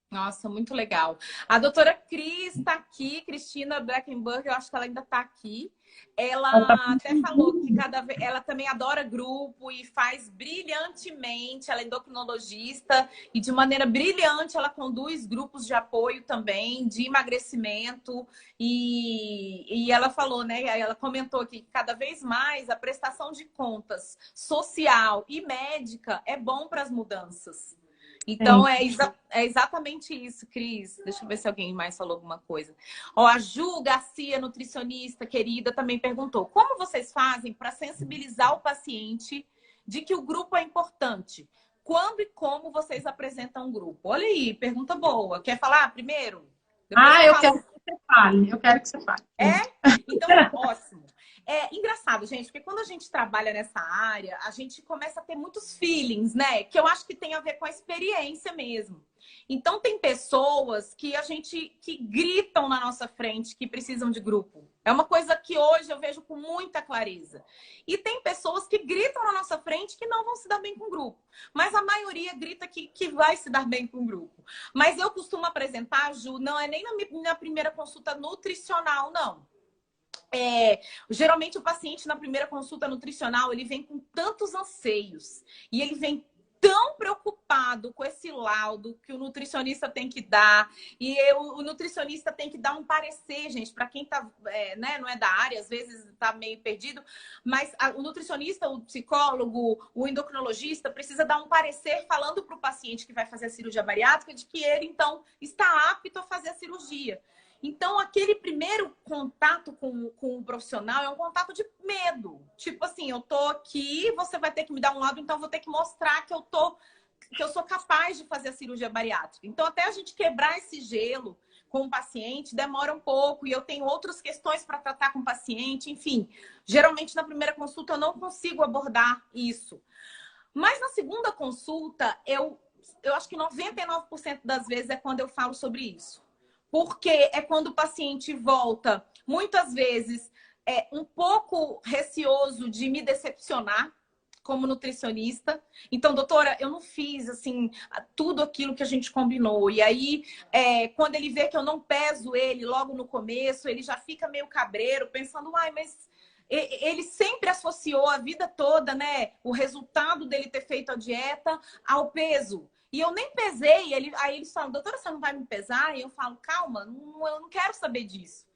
Nossa, muito legal. A doutora Cris está aqui, Cristina Blackenburg, eu acho que ela ainda está aqui. Ela até falou que ela também adora grupo e faz brilhantemente. Ela é endocrinologista e de maneira brilhante ela conduz grupos de apoio também, de emagrecimento. E ela falou, né? Ela comentou aqui que cada vez mais a prestação de contas social e médica é bom para as mudanças. Então, é exatamente isso, Cris. Deixa eu ver se alguém mais falou alguma coisa. A Ju Garcia, nutricionista querida, também perguntou: como vocês fazem para sensibilizar o paciente de que o grupo é importante? Quando e como vocês apresentam um grupo? Olha aí, pergunta boa. Quer falar primeiro? Eu quero que você fale. Eu quero que você fale. Então, ótimo. É engraçado, gente, porque quando a gente trabalha nessa área, a gente começa a ter muitos feelings, né? Que eu acho que tem a ver com a experiência mesmo. Então, tem pessoas que que gritam na nossa frente que precisam de grupo. É uma coisa que hoje eu vejo com muita clareza. E tem pessoas que gritam na nossa frente que não vão se dar bem com o grupo. Mas a maioria grita que vai se dar bem com o grupo. Mas eu costumo apresentar, Ju, não é nem na primeira consulta nutricional, não. Geralmente o paciente na primeira consulta nutricional ele vem com tantos anseios e ele vem tão preocupado com esse laudo que o nutricionista tem que dar, e o nutricionista tem que dar um parecer, gente, para quem tá, né, não é da área, às vezes tá meio perdido, mas o nutricionista, o psicólogo, o endocrinologista precisa dar um parecer falando para o paciente que vai fazer a cirurgia bariátrica de que ele então está apto a fazer a cirurgia. Então, aquele primeiro contato com o profissional é um contato de medo. Tipo assim, eu tô aqui, você vai ter que me dar um laudo, então eu vou ter que mostrar que eu sou capaz de fazer a cirurgia bariátrica. Então, até a gente quebrar esse gelo com o paciente, demora um pouco. E eu tenho outras questões para tratar com o paciente. Enfim, geralmente na primeira consulta eu não consigo abordar isso. Mas na segunda consulta, eu acho que 99% das vezes é quando eu falo sobre isso. Porque é quando o paciente volta, muitas vezes, um pouco receoso de me decepcionar como nutricionista. Então, doutora, eu não fiz, assim, tudo aquilo que a gente combinou. E aí, quando ele vê que eu não peso ele logo no começo, ele já fica meio cabreiro, pensando, ai, mas ele sempre associou a vida toda, né, o resultado dele ter feito a dieta ao peso. E eu nem pesei. Aí eles falam, doutora, você não vai me pesar? E eu falo, calma, eu não quero saber disso.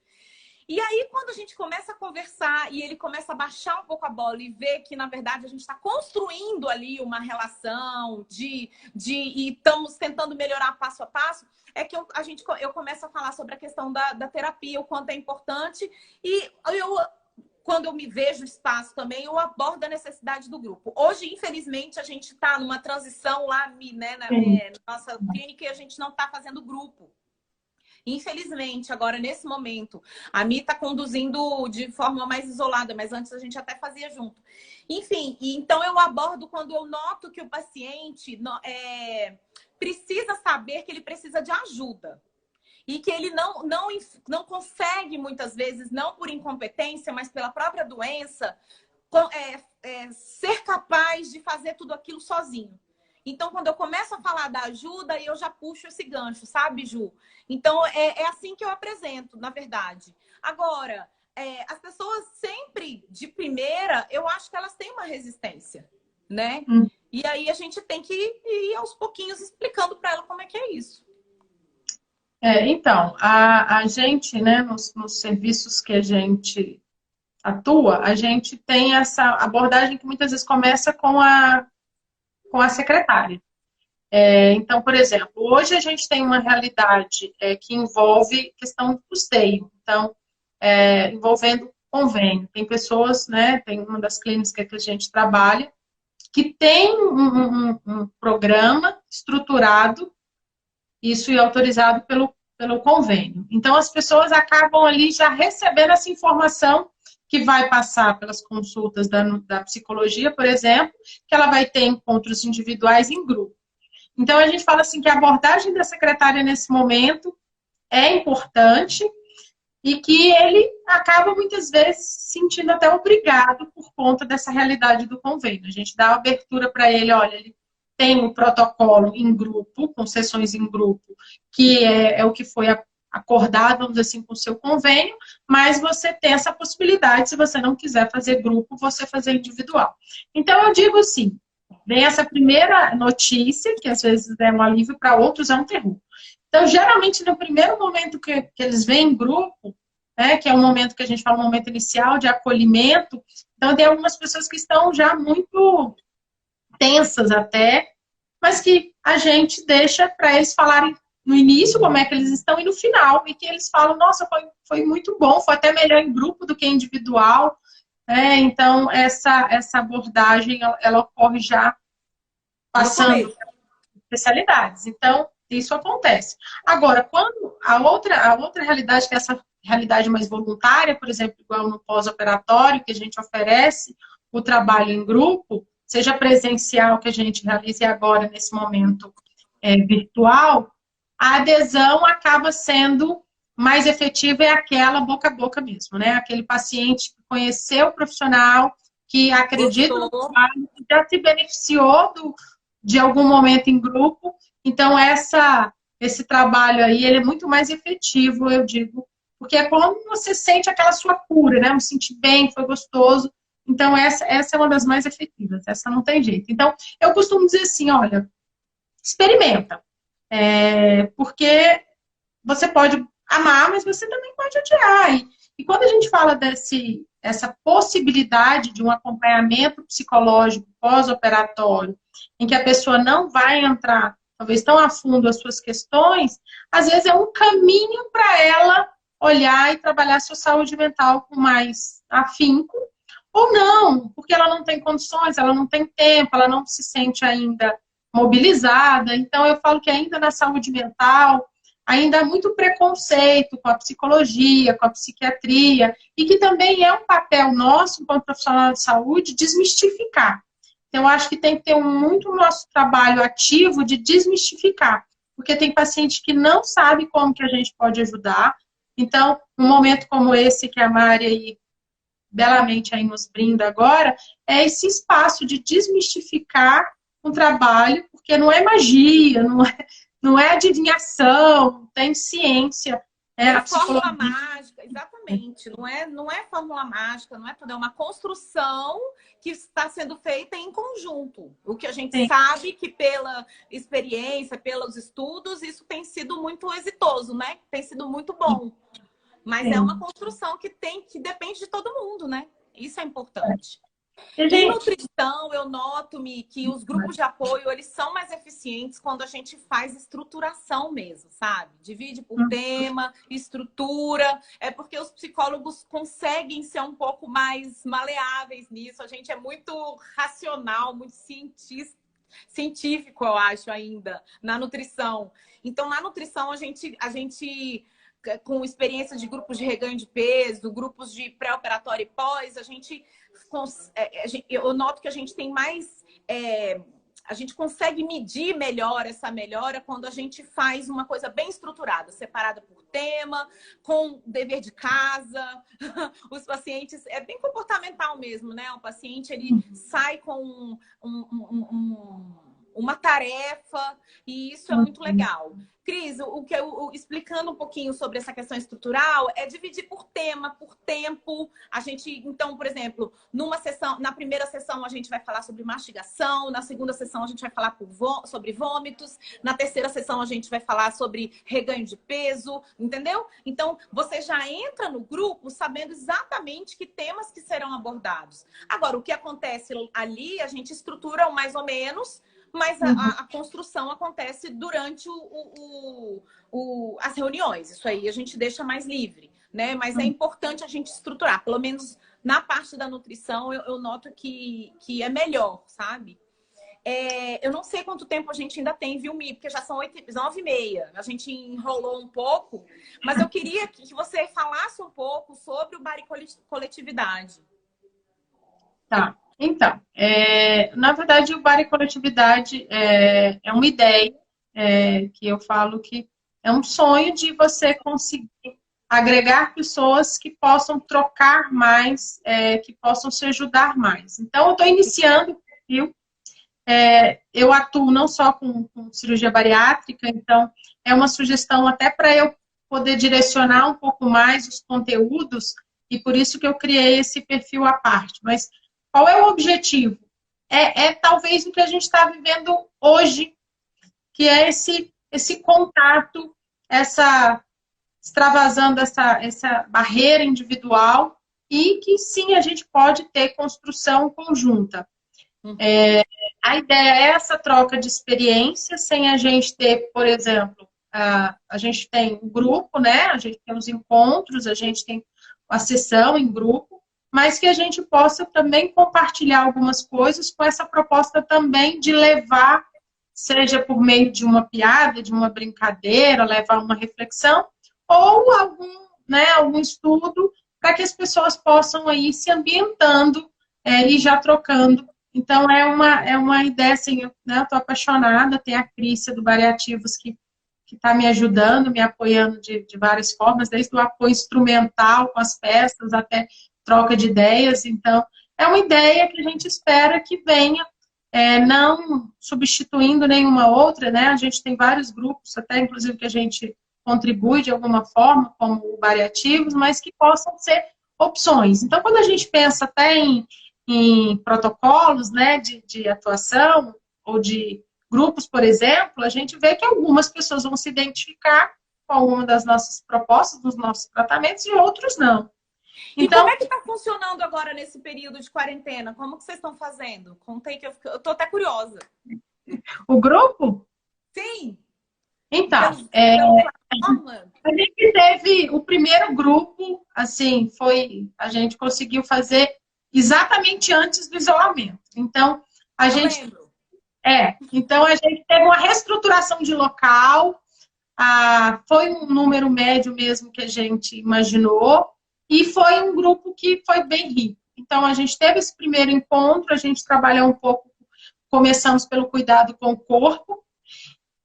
E aí, quando a gente começa a conversar e ele começa a baixar um pouco a bola e ver que, na verdade, a gente está construindo ali uma relação e estamos tentando melhorar passo a passo, é que eu começo a falar sobre a questão da terapia, o quanto é importante. E quando eu me vejo espaço também, eu abordo a necessidade do grupo. Hoje, infelizmente, a gente está numa transição lá, né, na nossa clínica, e a gente não está fazendo grupo. Infelizmente, agora nesse momento, a Mi está conduzindo de forma mais isolada, mas antes a gente até fazia junto. Enfim, então eu abordo quando eu noto que o paciente precisa saber que ele precisa de ajuda. E que ele não consegue, muitas vezes, não por incompetência, mas pela própria doença, ser capaz de fazer tudo aquilo sozinho. Então, quando eu começo a falar da ajuda, eu já puxo esse gancho, sabe, Ju? Então, é assim que eu apresento, na verdade. Agora, as pessoas sempre, de primeira, eu acho que elas têm uma resistência, né? E aí a gente tem que ir aos pouquinhos explicando para ela como é que é isso. Então, a gente, né, nos serviços que a gente atua, a gente tem essa abordagem que muitas vezes começa com a secretária. Então, por exemplo, hoje a gente tem uma realidade que envolve questão do custeio. Então, envolvendo convênio. Tem pessoas, né, tem uma das clínicas que a gente trabalha, que tem um programa estruturado, isso é autorizado pelo convênio. Então, as pessoas acabam ali já recebendo essa informação que vai passar pelas consultas da psicologia, por exemplo, que ela vai ter encontros individuais em grupo. Então, a gente fala assim que a abordagem da secretária nesse momento é importante e que ele acaba, muitas vezes, se sentindo até obrigado por conta dessa realidade do convênio. A gente dá abertura para ele, olha, ele tem um protocolo em grupo, com sessões em grupo, que é o que foi acordado, vamos dizer assim, com o seu convênio, mas você tem essa possibilidade, se você não quiser fazer grupo, você fazer individual. Então, eu digo assim, vem essa primeira notícia, que às vezes é um alívio, para outros é um terror. Então, geralmente, no primeiro momento que eles vêm em grupo, né, que é o momento que a gente fala, um momento inicial de acolhimento, então tem algumas pessoas que estão já muito tensas até, mas que a gente deixa para eles falarem no início como é que eles estão e no final, e que eles falam, nossa, foi muito bom, foi até melhor em grupo do que individual. Então, essa abordagem, ela ocorre já passando especialidades. Então, isso acontece. Agora, quando a outra realidade, que é essa realidade mais voluntária, por exemplo, igual no pós-operatório, que a gente oferece o trabalho em grupo, seja presencial, que a gente realize agora nesse momento virtual, a adesão acaba sendo mais efetiva, é aquela boca a boca mesmo, né? Aquele paciente que conheceu o profissional, que acredita no trabalho, que já se beneficiou de algum momento em grupo. Então, esse trabalho aí, ele é muito mais efetivo, eu digo, porque é quando você sente aquela sua cura, né? Me senti bem, foi gostoso. Então, essa é uma das mais efetivas, essa não tem jeito. Então, eu costumo dizer assim, olha, experimenta. Porque você pode amar, mas você também pode odiar. E quando a gente fala essa possibilidade de um acompanhamento psicológico pós-operatório, em que a pessoa não vai entrar, talvez, tão a fundo as suas questões, às vezes é um caminho para ela olhar e trabalhar sua saúde mental com mais afinco, ou não, porque ela não tem condições, ela não tem tempo, ela não se sente ainda mobilizada. Então, eu falo que ainda na saúde mental, ainda há muito preconceito com a psicologia, com a psiquiatria, e que também é um papel nosso, enquanto profissional de saúde, desmistificar. Então, eu acho que tem que ter muito nosso trabalho ativo de desmistificar, porque tem paciente que não sabe como que a gente pode ajudar. Então, um momento como esse que a Mari aí belamente aí nos brinda agora, é esse espaço de desmistificar um trabalho, porque não é magia, não é adivinhação, tem ciência. É fórmula mágica, exatamente. Não é fórmula mágica, não é tudo. É uma construção que está sendo feita em conjunto. O que a gente Sim. sabe que pela experiência, pelos estudos, isso tem sido muito exitoso, né? Tem sido muito bom. Mas é uma construção que depende de todo mundo, né? Isso é importante. Em nutrição, eu noto-me que os grupos de apoio, eles são mais eficientes quando a gente faz estruturação mesmo, sabe? Divide por tema, estrutura. É porque os psicólogos conseguem ser um pouco mais maleáveis nisso. A gente é muito racional, muito científico, eu acho, ainda, na nutrição. Então, na nutrição, a gente com experiência de grupos de reganho de peso, grupos de pré-operatório e pós, eu noto que a gente tem mais... a gente consegue medir melhor essa melhora quando a gente faz uma coisa bem estruturada, separada por tema, com dever de casa. Os pacientes... É bem comportamental mesmo, né? O paciente, ele sai com uma tarefa e isso é muito legal. Cris, explicando um pouquinho sobre essa questão estrutural, é dividir por tema, por tempo. A gente, então, por exemplo, na primeira sessão a gente vai falar sobre mastigação, na segunda sessão a gente vai falar sobre vômitos, na terceira sessão a gente vai falar sobre reganho de peso, entendeu? Então, você já entra no grupo sabendo exatamente que temas que serão abordados. Agora, o que acontece ali, a gente estrutura mais ou menos, mas a construção acontece durante as reuniões. Isso aí a gente deixa mais livre, né? Mas é importante a gente estruturar. Pelo menos na parte da nutrição, eu noto que é melhor, sabe? Eu não sei quanto tempo a gente ainda tem, viu, Mi? Porque já são 9h30. A gente enrolou um pouco. Mas eu queria que você falasse um pouco sobre o baricoletividade. Tá. Então, na verdade, o Bari Coletividade é uma ideia que eu falo que é um sonho de você conseguir agregar pessoas que possam trocar mais, que possam se ajudar mais. Então, eu estou iniciando o perfil. Eu atuo não só com cirurgia bariátrica, então é uma sugestão até para eu poder direcionar um pouco mais os conteúdos, e por isso que eu criei esse perfil à parte. Mas qual é o objetivo? Talvez o que a gente está vivendo hoje, que é esse contato, extravasando essa barreira individual, e que sim, a gente pode ter construção conjunta. A ideia é essa troca de experiência, sem a gente ter, por exemplo, a gente tem um grupo, né? A gente tem os encontros, a gente tem a sessão em grupo, mas que a gente possa também compartilhar algumas coisas com essa proposta também de levar, seja por meio de uma piada, de uma brincadeira, levar uma reflexão, ou algum estudo, para que as pessoas possam ir se ambientando e já trocando. Então, é uma ideia, assim, eu estou apaixonada, tem a Crícia do Bariativos que está me ajudando, me apoiando de várias formas, desde o apoio instrumental com as peças até troca de ideias. Então, é uma ideia que a gente espera que venha, não substituindo nenhuma outra, né? A gente tem vários grupos, até inclusive que a gente contribui de alguma forma, como o Bariativos, mas que possam ser opções. Então, quando a gente pensa até em protocolos, né, de atuação, ou de grupos, por exemplo, a gente vê que algumas pessoas vão se identificar com alguma das nossas propostas, dos nossos tratamentos, e outros não. Então, e como é que está funcionando agora nesse período de quarentena? Como que vocês estão fazendo? Contei que eu tô até curiosa. O grupo? Sim. Então, a gente teve teve o primeiro grupo, assim, a gente conseguiu fazer exatamente antes do isolamento. Então, lembro. então a gente teve uma reestruturação de local, foi um número médio mesmo que a gente imaginou, e foi um grupo que foi bem rico. Então, a gente teve esse primeiro encontro, a gente trabalhou um pouco, começamos pelo cuidado com o corpo,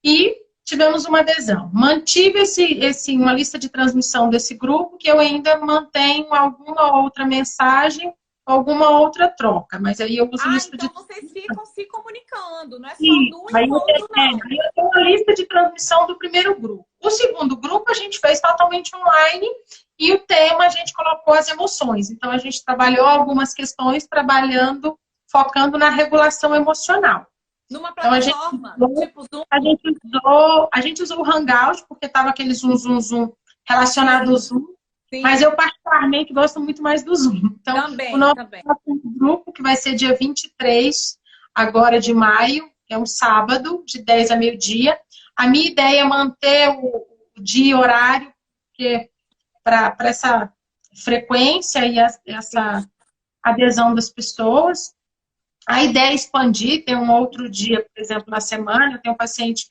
e tivemos uma adesão. Mantive uma lista de transmissão desse grupo, que eu ainda mantenho alguma outra mensagem, alguma outra troca, mas aí eu uso lista então de... vocês ficam se comunicando, não é só Sim, no aí encontro, não. eu tenho uma lista de transmissão do primeiro grupo. O segundo grupo a gente fez totalmente online e o tema a gente colocou as emoções. Então a gente trabalhou algumas questões focando na regulação emocional. Numa Então, plataforma, tipo Zoom. A gente usou o Hangout, porque estava aquele Zoom relacionado ao Zoom. Sim. Mas eu, particularmente, gosto muito mais do Zoom. Então, o nosso grupo, que vai ser dia 23, agora de maio, que é um sábado, de 10 a meio-dia. A minha ideia é manter o dia e horário para essa frequência e essa adesão das pessoas. A ideia é expandir, tem um outro dia, por exemplo, na semana, eu tenho um paciente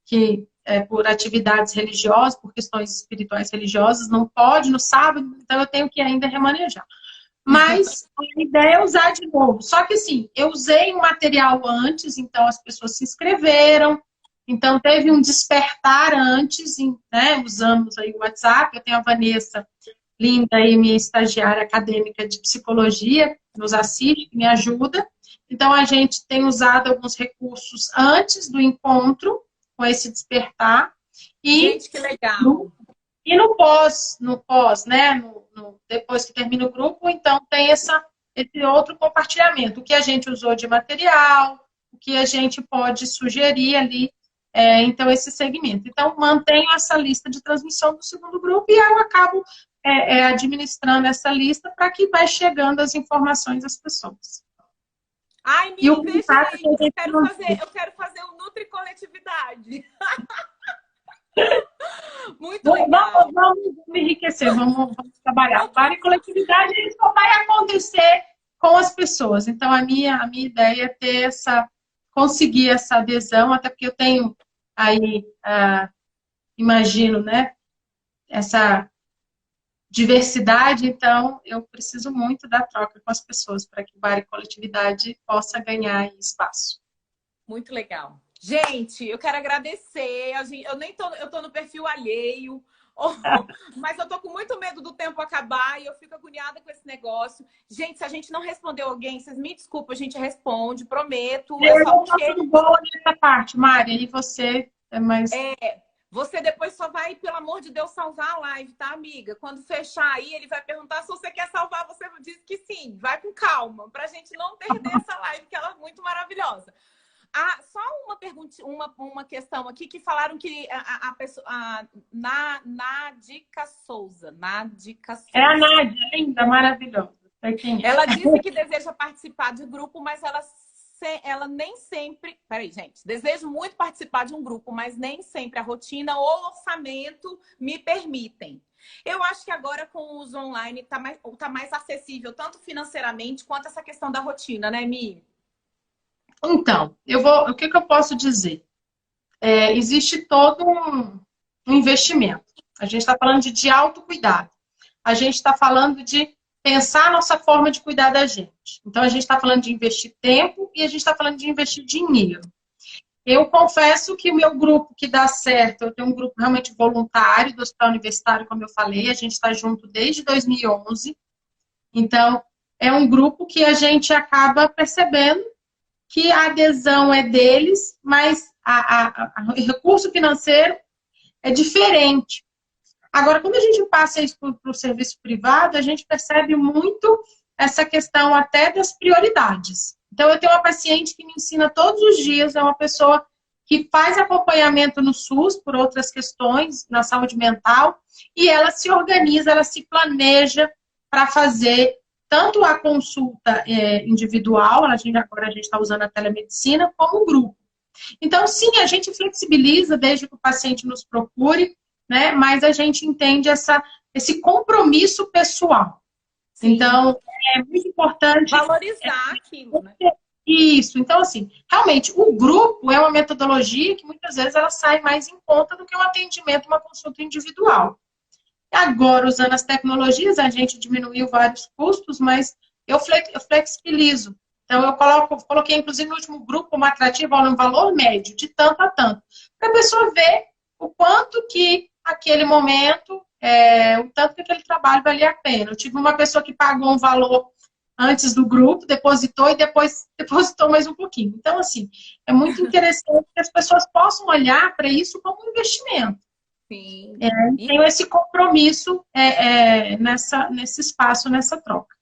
que por atividades religiosas, por questões espirituais religiosas, não pode no sábado, então eu tenho que ainda remanejar. Mas a ideia é usar de novo. Só que assim, eu usei um material antes, então as pessoas se inscreveram, então teve um despertar antes, né? Usamos aí o WhatsApp, eu tenho a Vanessa, linda aí, minha estagiária acadêmica de psicologia, que nos assiste, que me ajuda. Então, a gente tem usado alguns recursos antes do encontro, com esse despertar. Gente, que legal! E no pós, né? Depois que termina o grupo, então tem esse outro compartilhamento. O que a gente usou de material, o que a gente pode sugerir ali, então, esse segmento. Então, mantenho essa lista de transmissão do segundo grupo e eu acabo administrando essa lista para que vai chegando as informações às pessoas. Ai, Mil, deixa aí, eu quero fazer o Nutri Coletividade. Muito legal. Vamos enriquecer, vamos trabalhar. Para coletividade, isso só vai acontecer com as pessoas. Então, a minha ideia é conseguir essa adesão, até porque eu tenho aí, imagino, né, essa diversidade, então eu preciso muito da troca com as pessoas para que o Bari Coletividade possa ganhar espaço. Muito legal. Gente, eu quero agradecer. Eu tô no perfil alheio, mas eu tô com muito medo do tempo acabar e eu fico agoniada com esse negócio. Gente, se a gente não respondeu alguém, vocês me desculpem, a gente responde, prometo. Eu não tô boa nessa parte, Mari, e você é mais... Você depois só vai, pelo amor de Deus, salvar a live, tá, amiga? Quando fechar aí, ele vai perguntar se você quer salvar. Você diz que sim. Vai com calma, pra gente não perder essa live, que ela é muito maravilhosa. Só uma pergunta, uma questão aqui, que falaram que a pessoa... Nadica Souza. É a Nádia, linda, maravilhosa. Ela disse que deseja participar de grupo, mas ela nem sempre... Peraí, gente. Desejo muito participar de um grupo, mas nem sempre a rotina ou o orçamento me permitem. Eu acho que agora com os online tá mais acessível, tanto financeiramente quanto essa questão da rotina, né, Mi? Então, o que eu posso dizer? Existe todo um investimento. A gente está falando de autocuidado. A gente está falando de pensar a nossa forma de cuidar da gente. Então, a gente está falando de investir tempo e a gente está falando de investir dinheiro. Eu confesso que o meu grupo que dá certo, eu tenho um grupo realmente voluntário do Hospital Universitário, como eu falei, a gente está junto desde 2011. Então, é um grupo que a gente acaba percebendo que a adesão é deles, mas o recurso financeiro é diferente. Agora, quando a gente passa isso para o serviço privado, a gente percebe muito essa questão até das prioridades. Então, eu tenho uma paciente que me ensina todos os dias, é uma pessoa que faz acompanhamento no SUS por outras questões, na saúde mental, e ela se organiza, ela se planeja para fazer tanto a consulta individual, agora a gente está usando a telemedicina, como o grupo. Então, sim, a gente flexibiliza desde que o paciente nos procure. né? Mais a gente entende esse compromisso pessoal. Sim. Então, é muito importante valorizar aquilo, né? Isso. Então, assim, realmente, o grupo é uma metodologia que muitas vezes ela sai mais em conta do que um atendimento, uma consulta individual. Agora, usando as tecnologias, a gente diminuiu vários custos, mas eu flexibilizo. Então, coloquei, inclusive, no último grupo, uma atrativa no valor médio, de tanto a tanto, para a pessoa ver o quanto que aquele momento, o tanto que aquele trabalho valia a pena. Eu tive uma pessoa que pagou um valor antes do grupo, depositou e depois depositou mais um pouquinho. Então, assim, é muito interessante que as pessoas possam olhar para isso como um investimento. Sim. Tenho esse compromisso nesse espaço, nessa troca.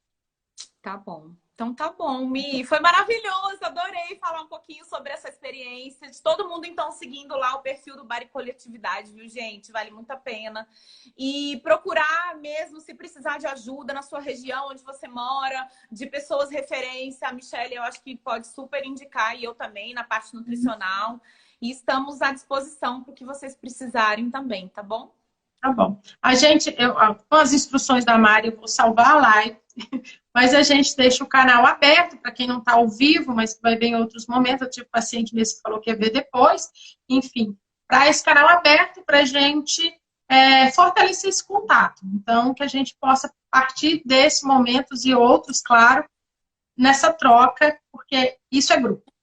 Tá bom. Então tá bom, Mi. Foi maravilhoso. Adorei falar um pouquinho sobre essa experiência. De todo mundo, então, seguindo lá o perfil do Bari Coletividade, viu, gente? Vale muito a pena. E procurar mesmo, se precisar de ajuda na sua região, onde você mora, de pessoas referência. A Michelle, eu acho que pode super indicar, e eu também, na parte nutricional. E estamos à disposição para o que vocês precisarem também, tá bom? Tá bom. Com as instruções da Mari, eu vou salvar a live, mas a gente deixa o canal aberto para quem não está ao vivo, mas que vai ver em outros momentos. Eu tive paciente mesmo que falou que ia ver depois. Enfim, para esse canal aberto, para a gente fortalecer esse contato. Então, que a gente possa partir desses momentos e outros, claro, nessa troca, porque isso é grupo.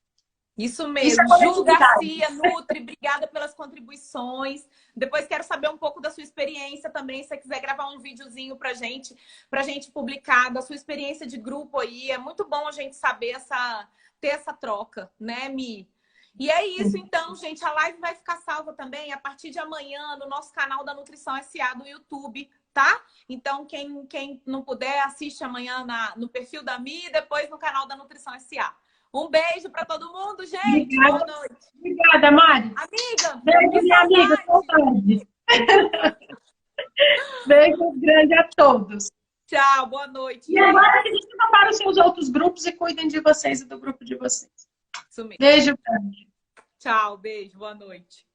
Isso mesmo. Ju Garcia, Nutri, obrigada pelas contribuições. Depois quero saber um pouco da sua experiência também, se você quiser gravar um videozinho pra gente publicar, da sua experiência de grupo aí. É muito bom a gente saber ter essa troca, né, Mi? E é isso, então, gente. A live vai ficar salva também a partir de amanhã no nosso canal da Nutrição SA do YouTube, tá? Então, quem não puder, assiste amanhã no perfil da Mi e depois no canal da Nutrição SA. Um beijo para todo mundo, gente. Obrigada. Boa noite. Obrigada, Mari. Amiga, beijo, minha amiga. Saudade. Beijo grande a todos. Tchau, boa noite. E agora que a gente para os seus outros grupos e cuidem de vocês e do grupo de vocês. Isso mesmo. Beijo grande. Tchau, beijo, boa noite.